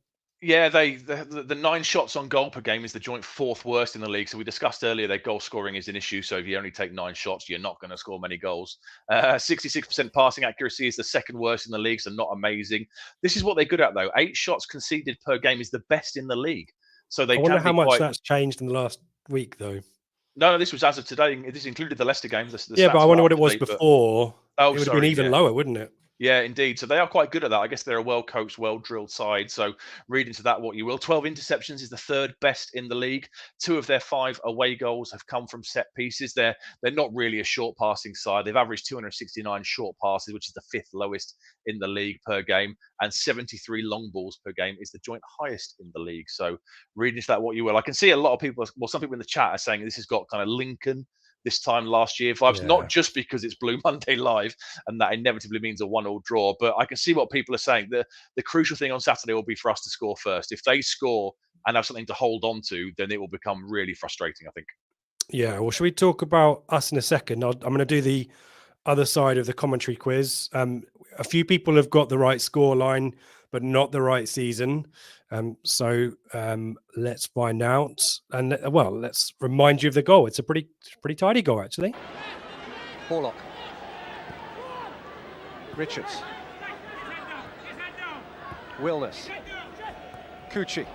Yeah, the 9 shots on goal per game is the joint 4th worst in the league. So we discussed earlier their goal scoring is an issue. So if you only take 9 shots, you're not going to score many goals. 66% passing accuracy is the 2nd worst in the league, so not amazing. This is what they're good at, though. 8 shots conceded per game is the best in the league. So they I wonder how much that's changed in the last week, though. No, this was as of today. This included the Leicester game. Yeah, but I wonder what it was before. It would have been even lower, wouldn't it? Yeah, indeed. So they are quite good at that. I guess they're a well-coached, well-drilled side. So read into that what you will. 12 interceptions is the 3rd best in the league. 2 of their 5 away goals have come from set pieces. They're not really a short passing side. They've averaged 269 short passes, which is the 5th lowest in the league per game. And 73 long balls per game is the joint highest in the league. So read into that what you will. I can see a lot of people, well, some people in the chat are saying this has got kind of Lincoln this time last year vibes, not just because it's Blue Monday Live and that inevitably means a 1-1 draw, but I can see what people are saying. The crucial thing on Saturday will be for us to score first. If they score and have something to hold on to, then it will become really frustrating, I think. Yeah, well, should we talk about us in a second? I'm going to do the other side of the commentary quiz. A few people have got the right score line, but not the right season. So let's find out. And well, let's remind you of the goal. It's a pretty tidy goal, actually. Horlock. Richards. Wilness. Cucci.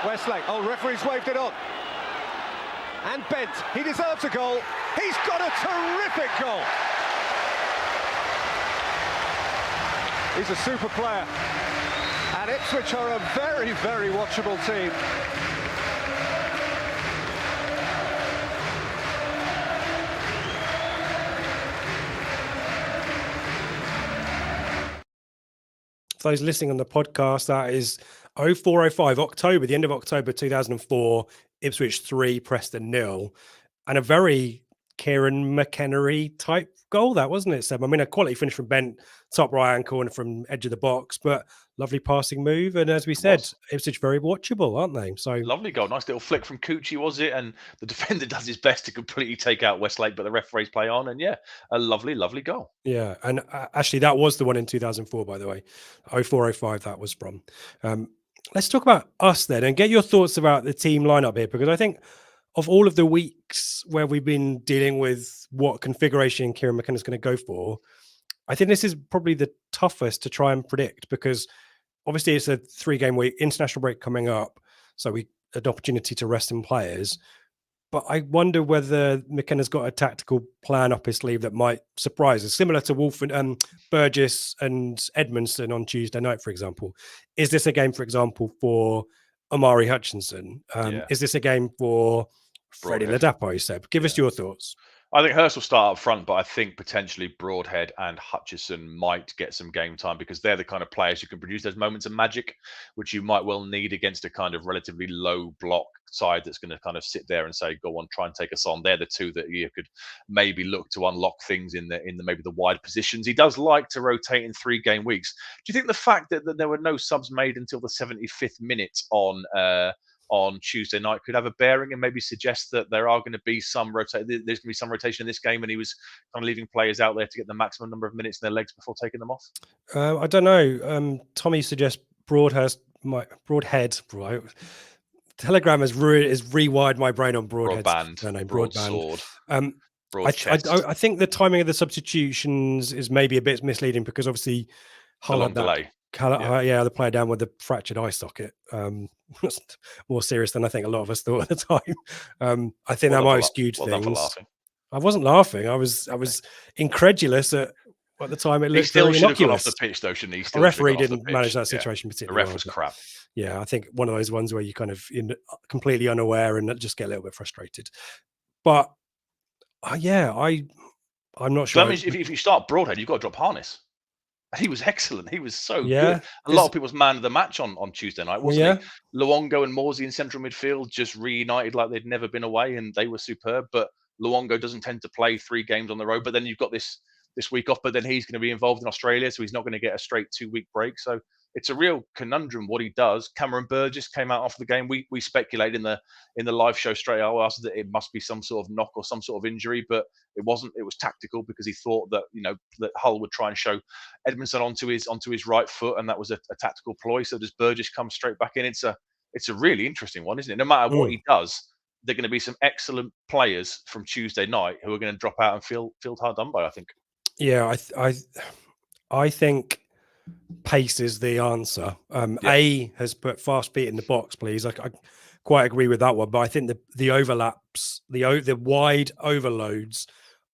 Westlake. Oh, referee's waved it on. And Bent. He deserves a goal. He's got a terrific goal. He's a super player. And Ipswich are a very, very watchable team. For those listening on the podcast, that is 0405 October, the end of October 2004, Ipswich 3, Preston 0. And a very Kieran McKennery type goal, that wasn't it, Seb? I mean, a quality finish from Bent, top right hand corner from edge of the box, but lovely passing move. And as we said, Ipswich very watchable, aren't they? So lovely goal, nice little flick from Cucci, was it? And the defender does his best to completely take out Westlake, but the referees play on. And yeah, a lovely, lovely goal. Yeah, and actually, that was the one in 2004, by the way. 0405, that was from. Let's talk about us then and get your thoughts about the team lineup here, because I think of all of the weeks where we've been dealing with what configuration Kieran McKenna's going to go for, I think this is probably the toughest to try and predict, because obviously it's a 3-game week, international break coming up, so we had an opportunity to rest some players. But I wonder whether McKenna's got a tactical plan up his sleeve that might surprise us, similar to Wolf and Burgess and Edmondson on Tuesday night, for example. Is this a game, for example, for Omari Hutchinson? Is this a game for Freddie Ladapo, Seb? Give us your thoughts. I think Hurst will start up front, but I think potentially Broadhead and Hutchison might get some game time, because they're the kind of players who can produce those moments of magic, which you might well need against a kind of relatively low block side that's going to kind of sit there and say, go on, try and take us on. They're the two that you could maybe look to unlock things in the maybe the wide positions. He does like to rotate in 3-game weeks. Do you think the fact that there were no subs made until the 75th minute on Tuesday night could have a bearing and maybe suggest that there are going to be some rotation? There's going to be some rotation in this game, and he was kind of leaving players out there to get the maximum number of minutes in their legs before taking them off. I don't know. Tommy suggests Broadhead. Telegram has rewired my brain on Broadhead. Broadband. I think the timing of the substitutions is maybe a bit misleading, because obviously Hull had that delay. The player down with the fractured eye socket. More serious than I think a lot of us thought at the time. I think that might have skewed things. I wasn't laughing. I was incredulous at the time. It He looked still very should have gone off innocuous. the pitch, though, shouldn't he? The Still should have referee gone off the didn't manage pitch. that Yeah. situation The particularly ref well. was But crap. yeah, I think one of those ones where you kind of completely unaware and just get a little bit frustrated. But yeah, I'm not So sure. that means if you start Broadhead, you've got to drop Harness. He was excellent. He was so Yeah, good. A lot of people's man of the match on Tuesday night, wasn't yeah, he? Luongo and Morsey in central midfield just reunited like they'd never been away, and they were superb. But Luongo doesn't tend to play 3 games on the road. But then you've got this week off. But then he's going to be involved in Australia, so he's not going to get a straight 2-week break. So it's a real conundrum what he does. Cameron Burgess came out after the game. We speculated in the live show straight after that it must be some sort of knock or some sort of injury, but it wasn't. It was tactical because he thought that that Hull would try and show Edmondson onto his right foot, and that was a tactical ploy. So does Burgess come straight back in? It's a really interesting one, isn't it? No matter what he does, there are going to be some excellent players from Tuesday night who are going to drop out and feel hard done by, I think. Yeah, I think pace is the answer. Yeah. A has put fast feet in the box, please. I quite agree with that one, but I think the overlaps, the wide overloads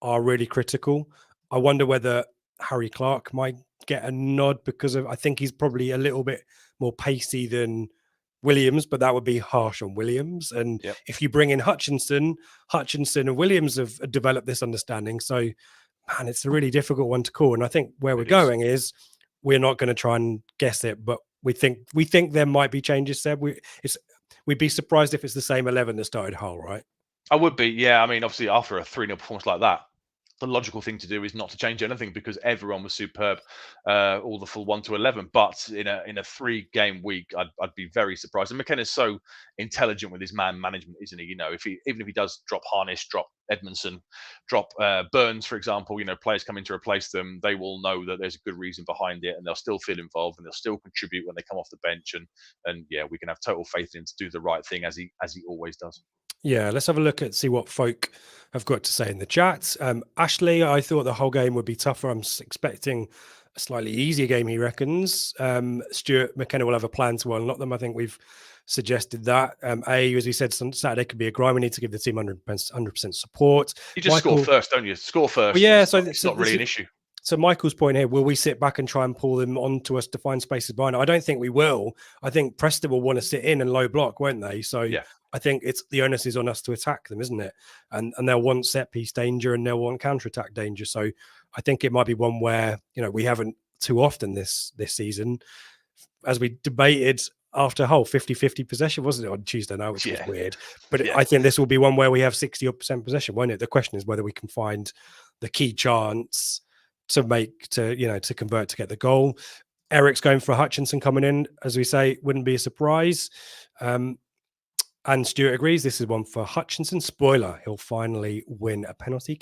are really critical. I wonder whether Harry Clark might get a nod because I think he's probably a little bit more pacey than Williams, but that would be harsh on Williams. And if you bring in Hutchinson and Williams have developed this understanding. So, man, it's a really difficult one to call. And I think where we're going is we're not going to try and guess it, but we think there might be changes, Seb. We'd be surprised if it's the same 11 that started Hull, right? I would be, yeah. I mean, obviously, after a 3-0 performance like that, the logical thing to do is not to change anything because everyone was superb, all the full 1 to 11. But in a 3-game week, I'd be very surprised. And McKenna's so intelligent with his man management, isn't he? Even if he does drop Harness, drop Edmondson, drop Burns, for example, players coming to replace them, they will know that there's a good reason behind it, and they'll still feel involved and they'll still contribute when they come off the bench. And yeah, we can have total faith in him to do the right thing as he always does. Yeah, let's have a look see what folk have got to say in the chat. Ashley, I thought the whole game would be tougher. I'm expecting a slightly easier game, he reckons. Stuart McKenna will have a plan to unlock them. I think we've suggested that. As we said, Saturday could be a grind. We need to give the team 100% support. You just score first, don't you? Score first. Well, yeah, it's not really an issue. So Michael's point here, will we sit back and try and pull them onto us to find spaces behind? I don't think we will. I think Preston will want to sit in and low block, won't they? So yeah. I think the onus is on us to attack them, isn't it? And they'll want set piece danger and they'll want counter-attack danger. So I think it might be one where, we haven't too often this season, as we debated after Hull, 50-50 possession, wasn't it, on Tuesday night, which was weird. But I think this will be one where we have 60% possession, won't it? The question is whether we can find the key chance to convert to get the goal. Eric's going for Hutchinson coming in, as we say, wouldn't be a surprise. And Stuart agrees. This is one for Hutchinson. Spoiler, he'll finally win a penalty.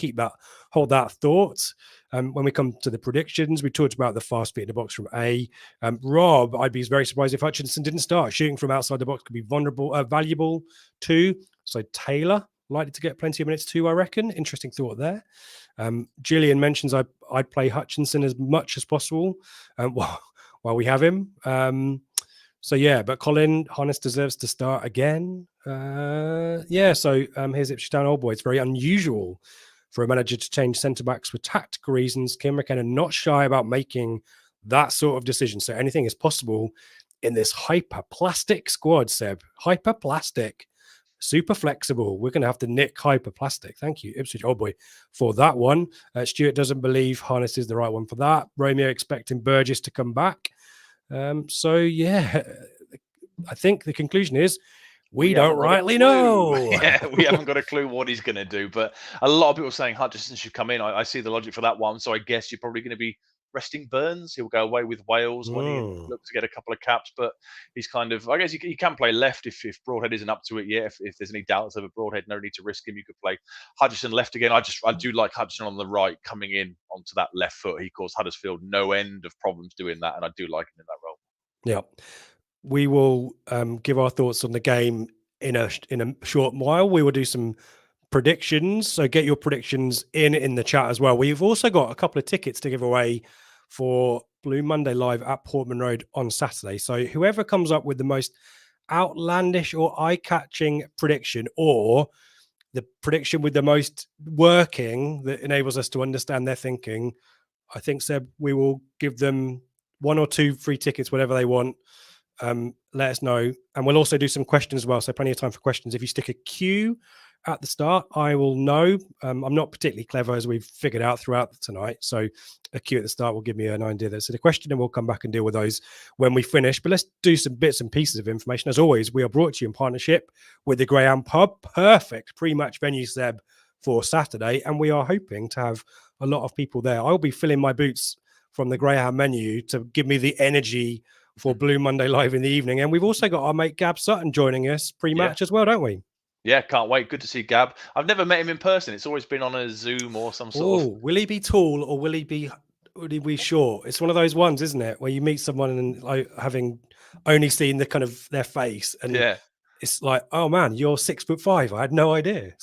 Hold that thought. When we come to the predictions, we talked about the fast feet in the box from A. Rob, I'd be very surprised if Hutchinson didn't start. Shooting from outside the box could be valuable too. So Taylor, likely to get plenty of minutes too, I reckon. Interesting thought there. Gillian mentions I'd play Hutchinson as much as possible while we have him. So yeah, but Colin Harness deserves to start again. So here's Ipswich Town Old Boy. It's very unusual for a manager to change centre-backs for tactical reasons. Kim McKenna not shy about making that sort of decision. So anything is possible in this hyperplastic squad, Seb. Hyperplastic. Super flexible. We're going to have to nick hyperplastic. Thank you, Ipswich Old Boy, for that one. Stuart doesn't believe Harness is the right one for that. Romeo expecting Burgess to come back. I think the conclusion is we don't rightly know. Yeah, we haven't got a clue what he's going to do. But a lot of people are saying Hutchinson should come in. I see the logic for that one. So I guess you're probably going to be resting Burns. He'll go away with Wales when he looks to get a couple of caps. But he's kind of, I guess he can play left if Broadhead isn't up to it yet. If there's any doubts over Broadhead, no need to risk him. You could play Hutchinson left again. I do like Hutchinson on the right coming in onto that left foot. He caused Huddersfield no end of problems doing that, and I do like him in that role. Yeah, we will give our thoughts on the game in a short while. We will do some predictions, so get your predictions in the chat as well. We've also got a couple of tickets to give away for Blue Monday Live at Portman Road on Saturday. So whoever comes up with the most outlandish or eye-catching prediction, or the prediction with the most working that enables us to understand their thinking. I think, Seb, we will give them 1 or 2 free tickets, whatever they want. Let us know. And we'll also do some questions as well. So plenty of time for questions. If you stick a Q at the start, I will know. I'm not particularly clever, as we've figured out throughout tonight. So a Q at the start will give me an idea that's a question, and we'll come back and deal with those when we finish. But let's do some bits and pieces of information. As always, we are brought to you in partnership with the Greyhound Pub. Perfect pre-match venue, Seb, for Saturday. And we are hoping to have a lot of people there. I'll be filling my boots from the Greyhound menu to give me the energy for Blue Monday Live in the evening. And we've also got our mate Gab Sutton joining us pre-match as well, don't we? Yeah, can't wait. Good to see Gab. I've never met him in person. It's always been on a Zoom or some sort of... Will he be tall or will he be short? It's one of those ones, isn't it, where you meet someone and like having only seen the kind of their face, and it's like, oh man, you're 6'5". I had no idea.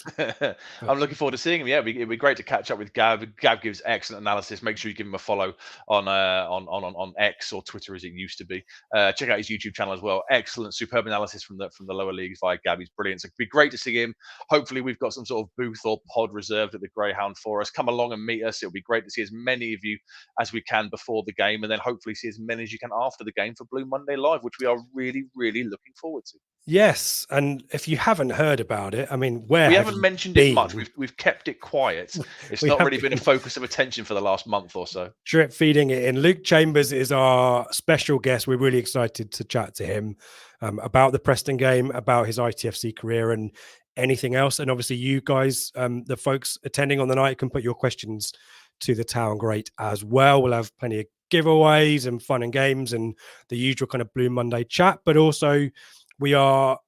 I'm looking forward to seeing him. Yeah, it'd be great to catch up with Gab. Gab gives excellent analysis. Make sure you give him a follow on X or Twitter as it used to be. Check out his YouTube channel as well. Excellent, superb analysis from the lower leagues via Gab. He's brilliant. So it'd be great to see him. Hopefully, we've got some sort of booth or pod reserved at the Greyhound for us. Come along and meet us. It'll be great to see as many of you as we can before the game, and then hopefully see as many as you can after the game for Blue Monday Live, which we are really, really looking forward to. Yes, and if you haven't heard about it, I mean, we haven't mentioned it much. We've kept it quiet. It's not really been a focus of attention for the last month or so. Drip feeding it in. Luke Chambers is our special guest. We're really excited to chat to him about the Preston game, about his ITFC career, and anything else. And obviously, you guys, the folks attending on the night, can put your questions to the Town Great as well. We'll have plenty of giveaways and fun and games and the usual kind of Blue Monday chat, but also we are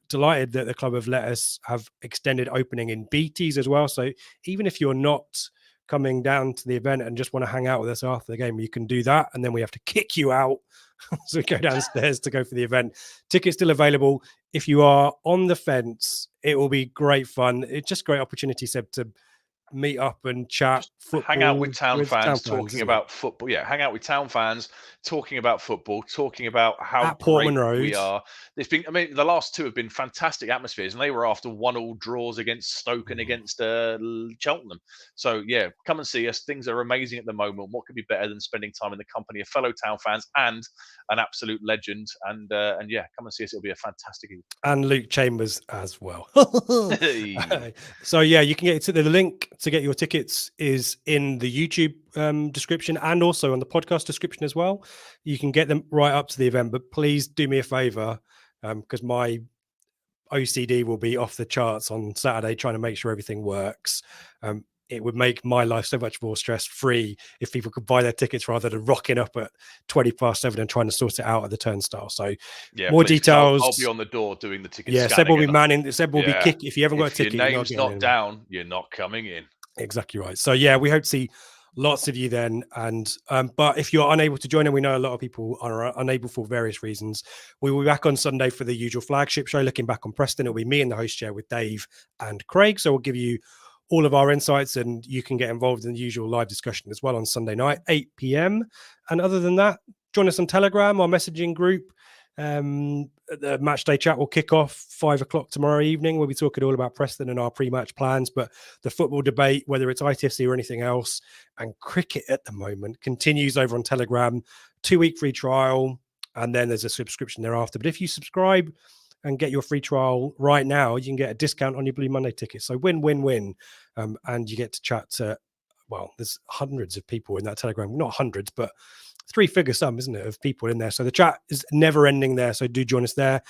delighted that the club have let us have extended opening in BTs as well. So even if you're not coming down to the event and just want to hang out with us after the game, you can do that. And then we have to kick you out. So go downstairs to go for the event. Tickets still available. If you are on the fence, it will be great fun. It's just a great opportunity, Seb, to meet up and chat football, hang out with town fans talking about football. Hang out with town fans talking about football, talking about how great we are. It's been, I mean, the last 2 have been fantastic atmospheres, and they were after 1-1 draws against Stoke and against Cheltenham. So yeah, come and see us. Things are amazing at the moment. What could be better than spending time in the company of fellow town fans and an absolute legend? And yeah, come and see us. It'll be a fantastic evening. And Luke Chambers as well. So yeah, you can get to the link to get your tickets is in the YouTube description and also on the podcast description as well. You can get them right up to the event, but please do me a favor, because my OCD will be off the charts on Saturday trying to make sure everything works. It would make my life so much more stress-free if people could buy their tickets rather than rocking up at 7:20 and trying to sort it out at the turnstile. So yeah, more details. I'll be on the door doing the ticket. Yeah, Seb will be manning. Seb will be kick. If you haven't got a ticket, your name's not down, you're not coming in. Exactly right. So yeah, we hope to see lots of you then. And but if you're unable to join, and we know a lot of people are unable for various reasons, we will be back on Sunday for the usual Flagship Show, looking back on Preston. It'll be me in the host chair with Dave and Craig. So we'll give you all of our insights, and you can get involved in the usual live discussion as well on Sunday night, 8 p.m. And other than that, join us on Telegram, our messaging group. The match day chat will kick off 5 o'clock tomorrow evening. We'll be talking all about Preston and our pre-match plans, but the football debate, whether it's ITFC or anything else, and cricket at the moment, continues over on Telegram. 2-week free trial, and then there's a subscription thereafter. But if you subscribe and get your free trial right now, you can get a discount on your Blue Monday ticket. So win. And you get to chat to, well, there's hundreds of people in that Telegram. Not hundreds, but 3-figure sum, isn't it, of people in there. So the chat is never ending there. So do join us there.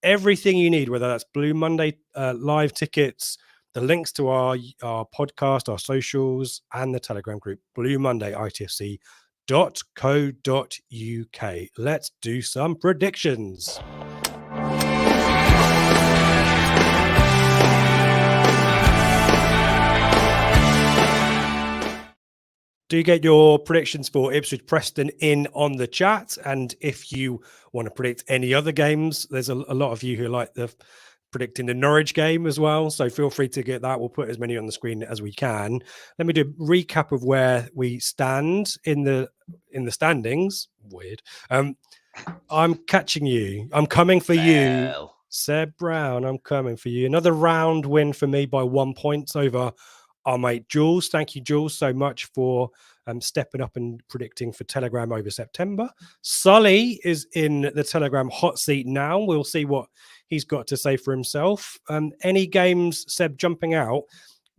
Everything you need, whether that's Blue Monday live tickets, the links to our podcast, our socials, and the Telegram group, Blue Monday ITFC.co.uk. Let's do some predictions. Do get your predictions for Ipswich Preston in on the chat. And if you want to predict any other games, there's a lot of you who like predicting the Norwich game as well. So feel free to get that. We'll put as many on the screen as we can. Let me do a recap of where we stand in the standings. Weird. I'm catching you. I'm coming for you, Seb Brown, I'm coming for you. Another round win for me by 1 point over our mate Jules. Thank you, Jules, so much for stepping up and predicting for Telegram over September. Sully is in the Telegram hot seat now. We'll see what he's got to say for himself. Any games, Seb, jumping out?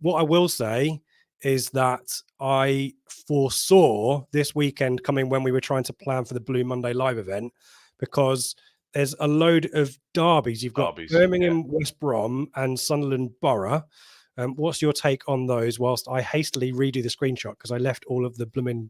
What I will say is that I foresaw this weekend coming when we were trying to plan for the Blue Monday live event, because there's a load of derbies. You've got Birmingham, West Brom and Sunderland Borough. What's your take on those whilst I hastily redo the screenshot because I left all of the blooming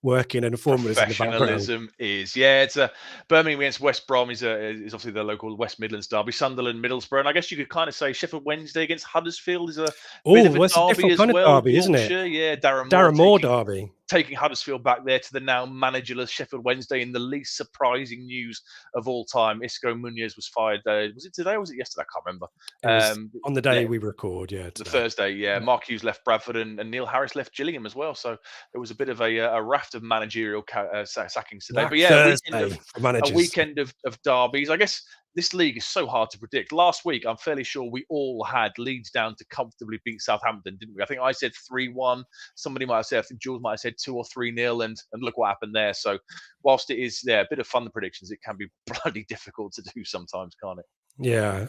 working and formulas in the background? Professionalism is, it's a Birmingham against West Brom is obviously the local West Midlands derby. Sunderland, Middlesbrough, and I guess you could kind of say Sheffield Wednesday against Huddersfield is a bit of a derby as well. Derby, isn't it? Yeah, Darren Moore derby. Taking Huddersfield back there to the now managerless Sheffield Wednesday in the least surprising news of all time. Isco Munoz was fired. Was it today or was it yesterday? I can't remember. On the day we record, today. The Thursday, Mark Hughes left Bradford and Neil Harris left Gillingham as well. So there was a bit of a raft of managerial sackings today. But yeah, a weekend of derbies. I guess this league is so hard to predict. Last week, I'm fairly sure we all had Leeds down to comfortably beat Southampton, didn't we? I think I said 3-1. Somebody might have said, I think Jules might have said 2 or 3-0, and look what happened there. So whilst it is a bit of fun, the predictions, it can be bloody difficult to do sometimes, can't it? Yeah.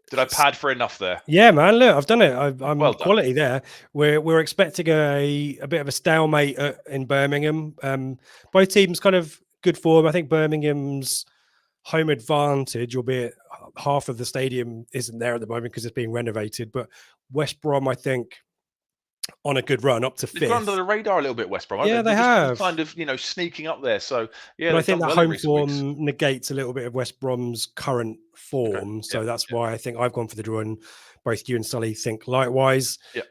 Did I pad for enough there? Yeah, man. Look, I've done it. I'm well quality there. We're expecting a bit of a stalemate in Birmingham. Both teams kind of good form. I think Birmingham's home advantage, albeit half of the stadium isn't there at the moment because it's being renovated. But West Brom, I think, on a good run up to 5th. They've gone under the radar a little bit, West Brom. Yeah, they have. Kind of, sneaking up there. So, yeah. But I think that home form negates a little bit of West Brom's current form. Okay. So that's why I think I've gone for the draw, and both you and Sully think likewise. Yeah.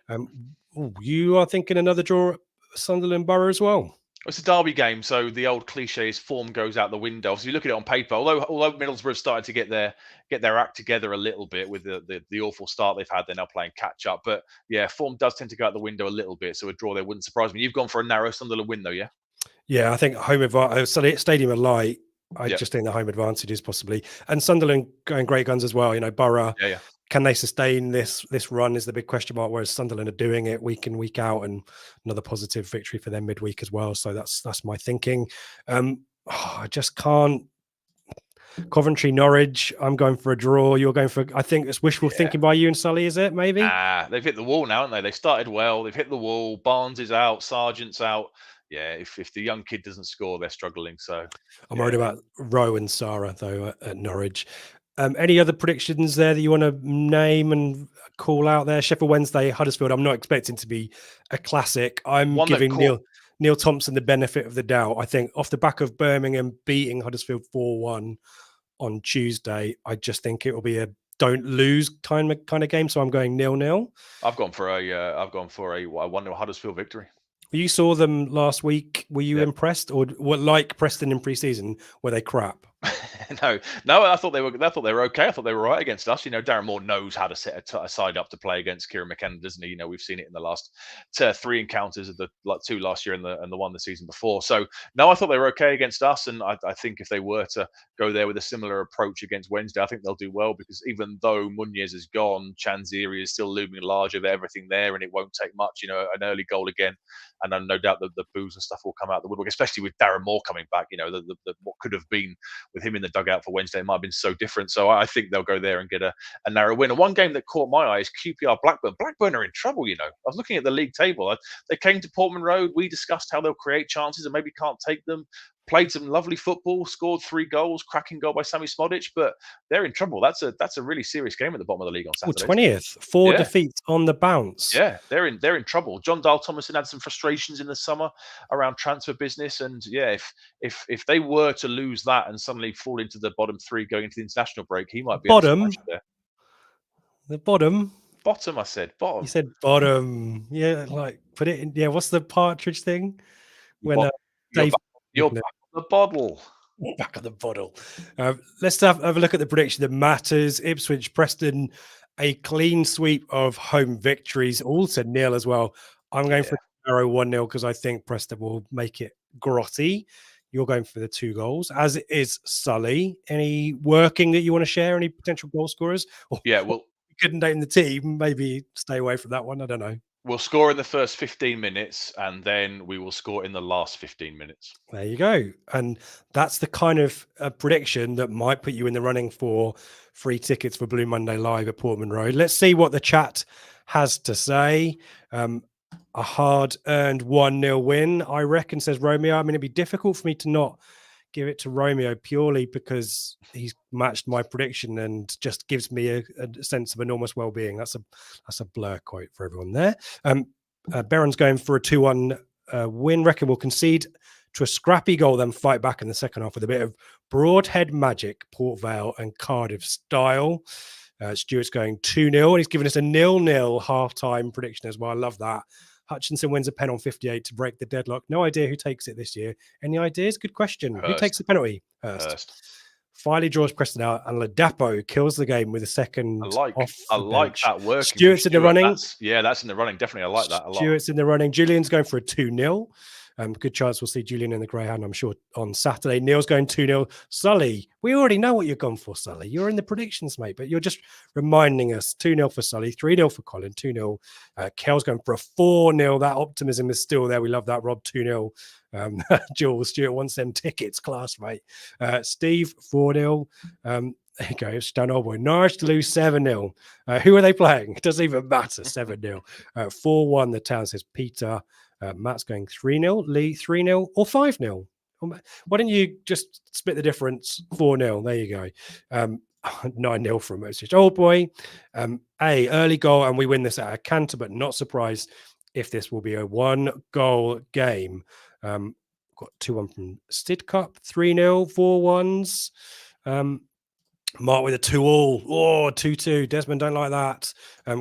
You are thinking another draw at Sunderland Borough as well? It's a derby game, so the old cliche is form goes out the window. So you look at it on paper, although Middlesbrough started to get their act together a little bit with the awful start they've had, they're now playing catch up. But yeah, form does tend to go out the window a little bit, so a draw there wouldn't surprise me. You've gone for a narrow Sunderland win, though, yeah? Yeah, I think home advantage, stadium of light. I just think the home advantage is possibly, and Sunderland going great guns as well. Borough. Yeah. Can they sustain this run is the big question mark, whereas Sunderland are doing it week in, week out, and another positive victory for them midweek as well. So that's my thinking. I just can't. Coventry, Norwich, I'm going for a draw. You're going for, I think it's wishful thinking by you and Sully, is it, maybe? They've hit the wall now, haven't they? They started well. They've hit the wall. Barnes is out. Sargent's out. Yeah, if the young kid doesn't score, they're struggling. So I'm worried about Rowe and Sarah, though, at Norwich. Any other predictions there that you want to name and call out there? Sheffield Wednesday, Huddersfield, I'm not expecting to be a classic. I'm giving Neil Thompson the benefit of the doubt. I think off the back of Birmingham beating Huddersfield 4-1 on Tuesday, I just think it will be a don't lose kind of game. So I'm going 0-0. I've gone for a 1-0 Huddersfield victory. You saw them last week. Were you impressed, or like Preston in pre-season? Were they crap? No. I thought they were okay. I thought they were right against us. Darren Moore knows how to set a side up to play against Kieran McKenna, doesn't he? We've seen it in the last 3 encounters of the 2 last year and the one the season before. So no, I thought they were okay against us, and I think if they were to go there with a similar approach against Wednesday, I think they'll do well, because even though Munoz is gone, Chanziri is still looming large over everything there, and it won't take much. An early goal again, and no doubt the boos and stuff will come out the woodwork, especially with Darren Moore coming back. What could have been with him in the dugout for Wednesday might have been so different. So I think they'll go there and get a narrow win. And one game that caught my eye is QPR Blackburn. Blackburn are in trouble, I was looking at the league table. They came to Portman Road. We discussed how they'll create chances and maybe can't take them. Played some lovely football, scored 3 goals, cracking goal by Sammy Smodic, but they're in trouble. That's a really serious game at the bottom of the league on Saturday. 20th, 4 defeats on the bounce. Yeah, they're in trouble. John Dahl Thomason had some frustrations in the summer around transfer business, and if they were to lose that and suddenly fall into the bottom 3 going into the international break, he might be bottom. The bottom. Bottom, I said bottom. You said bottom. Yeah, like put it in. Yeah, what's the partridge thing? When Dave. You're back on the bottle. Back on the bottle. Let's have a look at the prediction that matters. Ipswich, Preston, a clean sweep of home victories, all to 0 as well. I'm going for a narrow 1-0 because I think Preston will make it grotty. You're going for the 2 goals, as is Sully. Any working that you want to share? Any potential goal scorers? Or Yeah, well, you couldn't name the team. Maybe stay away from that one. I don't know. we'll score in the first 15 minutes, and then we will score in the last 15 minutes. There you go. And that's the kind of prediction that might put you in the running for free tickets for Blue Monday Live at Portman Road. Let's see what the chat has to say. A hard-earned 1-0 win, I reckon, says Romeo. I mean, it'd be difficult for me to not give it to Romeo purely because he's matched my prediction and just gives me a sense of enormous well-being. That's a Blur quote for everyone there. Beron's going for a 2-1 win. Reckon we'll concede to a scrappy goal, then fight back in the second half with a bit of Broadhead magic, Port Vale and Cardiff style. Stuart's going 2-0, and he's given us a 0-0 half-time prediction as well. I love that. Hutchinson wins a pen on 58 to break the deadlock. No idea who takes it this year. Any ideas? Good question. Hurst. Who takes the penalty? Hurst. Filey draws Preston out, and Ladapo kills the game with a second off I like that working. Stuart's in the running. That's in the running. Definitely, I like that a lot. Stuart's in the running. Julian's going for a 2-0. Good chance we'll see Julian in the Greyhound, I'm sure, on Saturday. Neil's going 2-0. Sully, we already know what you've gone for, Sully. You're in the predictions, mate, but you're just reminding us. 2-0 for Sully, 3-0 for Colin, 2-0. Kel's going for a 4-0. That optimism is still there. We love that, Rob. 2-0. Jules, Stuart wants them tickets, classmate. Steve, 4-0. There you go. Stan Old Boy. Norwich to lose 7-0. Who are they playing? It doesn't even matter. 7-0. 4-1, the Town, says Peter. Matt's going 3-0, Lee 3-0 or 5-0. Why don't you just split the difference? 4-0. There you go. 9-0 from Ipswich Old Boy. Early goal, and we win this at a canter, but not surprised if this will be a 1-goal game. Got 2-1 from Stidcup, 3-0, 4-1s. Mark with a 2-all. Oh, 2-2. Desmond, don't like that.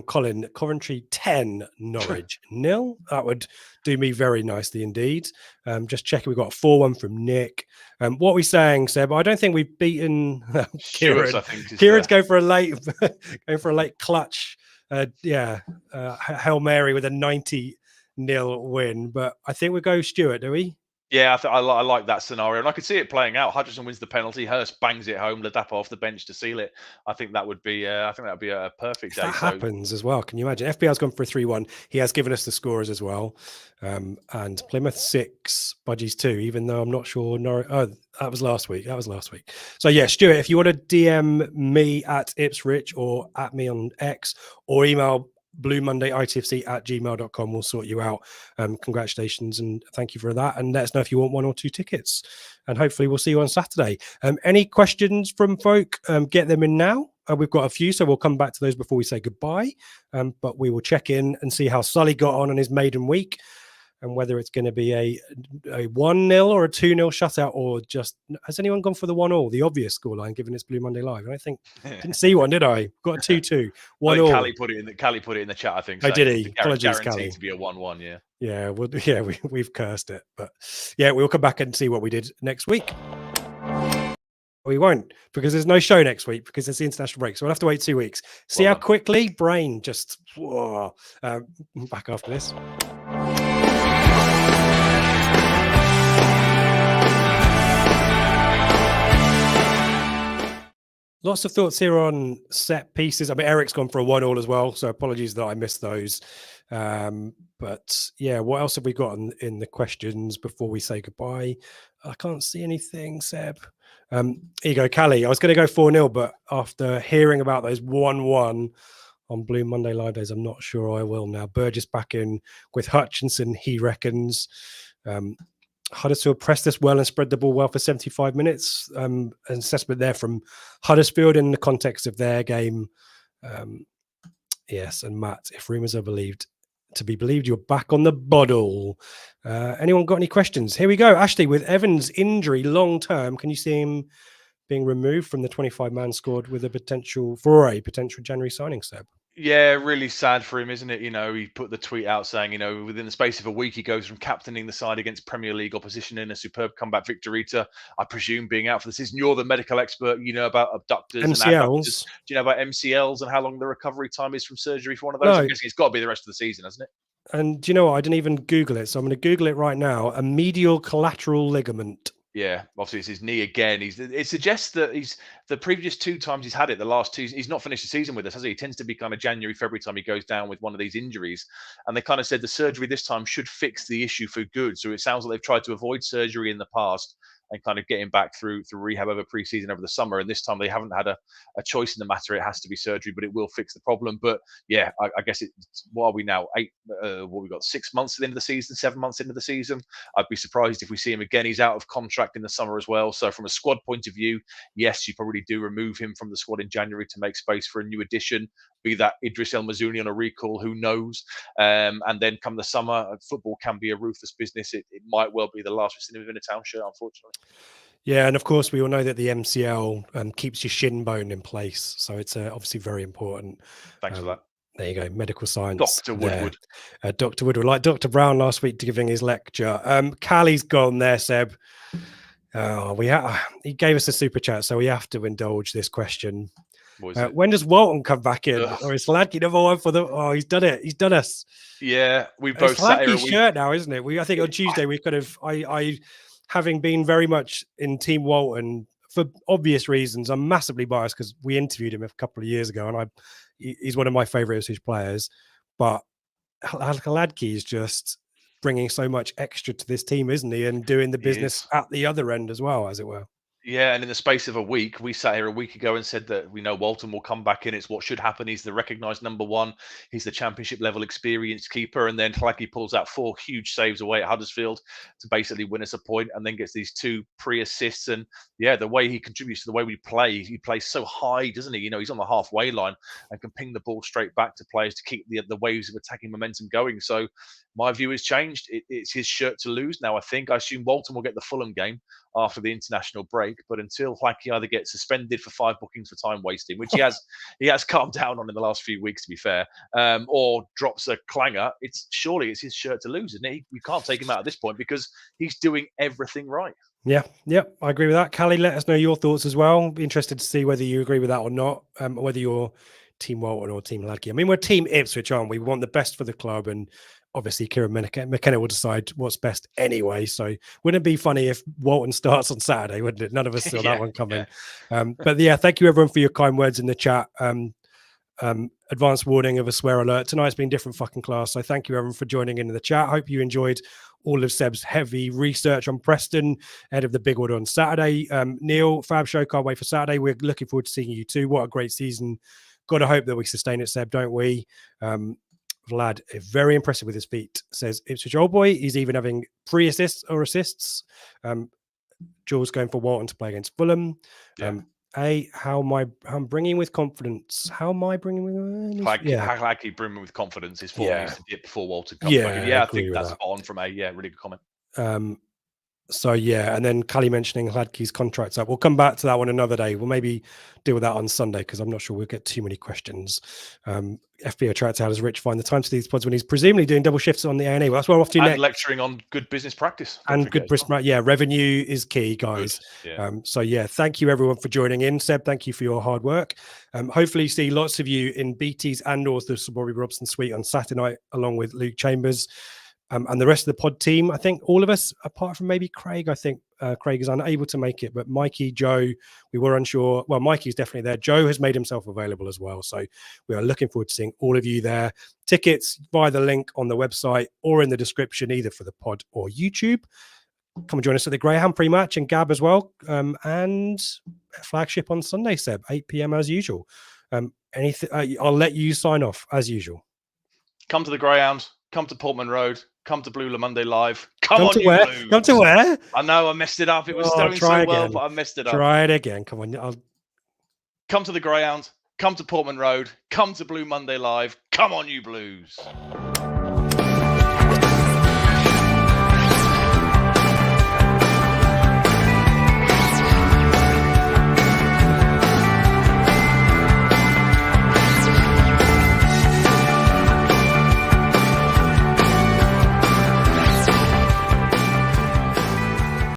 Colin, Coventry 10, Norwich 0. That would do me very nicely indeed. Just checking, we've got a 4-1 from Nick. What are we saying, Seb? I don't think we've beaten Kieran. Kieran's going for a late clutch. Hail Mary with a 90-0 win. But I think we go Stuart, do we? Yeah, I like that scenario, and I could see it playing out. Hutchinson wins the penalty, Hurst bangs it home, Ladapo off the bench to seal it. I think that would be a perfect day. That happens as well. Can you imagine? FBR's gone for a 3-1. He has given us the scores as well. And Plymouth 6, Budgies 2, even though I'm not sure. That was last week. So yeah, Stuart, if you want to DM me at Ipswich or at me on X or email bluemonday.itfc@gmail.com, we'll sort you out. Congratulations and thank you for that, and let us know if you want 1 or 2 tickets, and hopefully we'll see you on Saturday. Any questions from folk, get them in now. We've got a few, so we'll come back to those before we say goodbye, but we will check in and see how Sully got on his maiden week and whether it's going to be a 1-0 or a 2-0 shutout, or just, has anyone gone for the 1-all, the obvious scoreline, given it's Blue Monday Live? I didn't see one, did I? Got a 2-2, 1-all. Callie put it in the chat, I think. Oh, did he? Apologies, guaranteed Callie. to be a 1-1, yeah. Yeah, we've cursed it, but yeah, we'll come back and see what we did next week. We won't, because there's no show next week because it's the international break, so we'll have to wait 2 weeks. See how quickly brain just back after this. Lots of thoughts here on set pieces. I mean, Eric's gone for a 1-all as well, so apologies that I missed those. But yeah, what else have we got in the questions before we say goodbye? I can't see anything, Seb. Here you go, Callie. I was going to go 4-0, but after hearing about those 1-1 on Blue Monday Live days, I'm not sure I will now. Burgess back in with Hutchinson, he reckons. Huddersfield pressed this well and spread the ball well for 75 minutes. An assessment there from Huddersfield in the context of their game. Yes, and Matt, if rumours are to be believed, you're back on the bottle. Anyone got any questions? Here we go. Ashley, with Evans' injury long term, can you see him being removed from the 25-man squad with a potential January signing, Seb? Yeah, really sad for him, isn't it? You know, he put the tweet out saying, within the space of a week, he goes from captaining the side against Premier League opposition in a superb comeback victory to, I presume, being out for the season. You're the medical expert. You know about abductors MCLs. and adductors. Do you know about MCLs and how long the recovery time is from surgery for one of those? No. I'm guessing it's got to be the rest of the season, hasn't it? And do you know what? I didn't even Google it, so I'm going to Google it right now. A medial collateral ligament. Yeah, obviously it's his knee again. It suggests that the previous 2 times he's had it, the last 2, he's not finished the season with us, has he? He tends to be kind of January, February time he goes down with one of these injuries. And they kind of said the surgery this time should fix the issue for good. So it sounds like they've tried to avoid surgery in the past and kind of getting back through rehab over pre-season over the summer. And this time they haven't had a choice in the matter. It has to be surgery, but it will fix the problem. But yeah, I guess what are we now? What we got 6 months at the end of the season, 7 months into the season. I'd be surprised if we see him again. He's out of contract in the summer as well. So from a squad point of view, yes, you probably do remove him from the squad in January to make space for a new addition, be that Idris El Mazouni on a recall, who knows? And then come the summer, football can be a ruthless business. It might well be the last we've seen him in a Town shirt, unfortunately. Yeah, and of course we all know that the MCL keeps your shin bone in place, so it's obviously very important. Thanks for that. There you go, medical science. Dr. Woodward. Dr. Woodward, like Dr. Brown last week giving his lecture. Callie's gone there, Seb. He gave us a super chat, so we have to indulge this question. When does Walton come back in? Or is Ladke number one for the? Oh, he's done it. He's done us. Yeah, we both. It's Ladke's shirt now, isn't it? I think on Tuesday we could have. I having been very much in Team Walton for obvious reasons, I'm massively biased because we interviewed him a couple of years ago, and he's one of my favourite Ipswich players. But Ladke is just bringing so much extra to this team, isn't he? And doing the business at the other end as well, as it were. Yeah, and in the space of a week, we sat here a week ago and said that we know Walton will come back in. It's what should happen. He's the recognised number one. He's the championship level experienced keeper. And then Hlaki pulls out 4 huge saves away at Huddersfield to basically win us a point, and then gets these 2 pre-assists. And yeah, the way he contributes to the way we play, he plays so high, doesn't he? You know, he's on the halfway line and can ping the ball straight back to players to keep the waves of attacking momentum going. So my view has changed. It's his shirt to lose now, I think. I assume Walton will get the Fulham game after the international break, but until Hlaki either gets suspended for 5 bookings for time wasting, which he has calmed down on in the last few weeks, to be fair, or drops a clanger, it's his shirt to lose, isn't it? You can't take him out at this point because he's doing everything right. Yeah, I agree with that. Callie, let us know your thoughts as well. Be interested to see whether you agree with that or not, whether you're Team Walton or Team Ladke. I mean, we're Team Ipswich, aren't we? We want the best for the club, and obviously Kieran McKenna will decide what's best anyway. So wouldn't it be funny if Walton starts on Saturday, wouldn't it? None of us saw that one coming. Yeah. But yeah, thank you everyone for your kind words in the chat. Advanced warning of a swear alert. Tonight's been different fucking class. So thank you everyone for joining in the chat. Hope you enjoyed all of Seb's heavy research on Preston ahead of the big order on Saturday. Neil, Fab Show, can't wait for Saturday. We're looking forward to seeing you too. What a great season. Got to hope that we sustain it, Seb, don't we? Vlad, very impressive with his feet, says Ipswich Old Boy. He's even having pre-assists or assists. Jules going for Walton to play against Fulham. Yeah. I'm bringing with confidence. How am I bringing with? Hlaki bringing with confidence. His form needs to dip before Walton comes back. Yeah, I think that's on from really good comment. So yeah, and then Callie mentioning Hladke's contract's up. We'll come back to that one another day. We'll maybe deal with that on Sunday because I'm not sure we'll get too many questions. FBO tracked how does Rich find the time to these pods when he's presumably doing double shifts on the A&E? Well, that's what I'm off to next. Lecturing on good business practice. And good business, yeah, revenue is key, guys. Yeah. So yeah, thank you everyone for joining in. Seb, thank you for your hard work. Hopefully see lots of you in BT's and or the Sir Bobby Robson suite on Saturday night, along with Luke Chambers. And the rest of the pod team, I think all of us, apart from maybe Craig, I think Craig is unable to make it, but Mikey, Joe, we were unsure. Well, Mikey's definitely there. Joe has made himself available as well. So we are looking forward to seeing all of you there. Tickets via the link on the website or in the description, either for the pod or YouTube. Come and join us at the Greyhound pre-match and Gab as well. And Flagship on Sunday, Seb, 8 p.m. as usual. I'll let you sign off as usual. Come to the Greyhounds. Come to Portman Road. Come to Blue Monday Live. Come on, where? Blues. Come to where? I know I messed it up. It was going so well, but I messed it up. Try it again. Come on. Come to the Greyhound. Come to Portman Road. Come to Blue Monday Live. Come on, you Blues.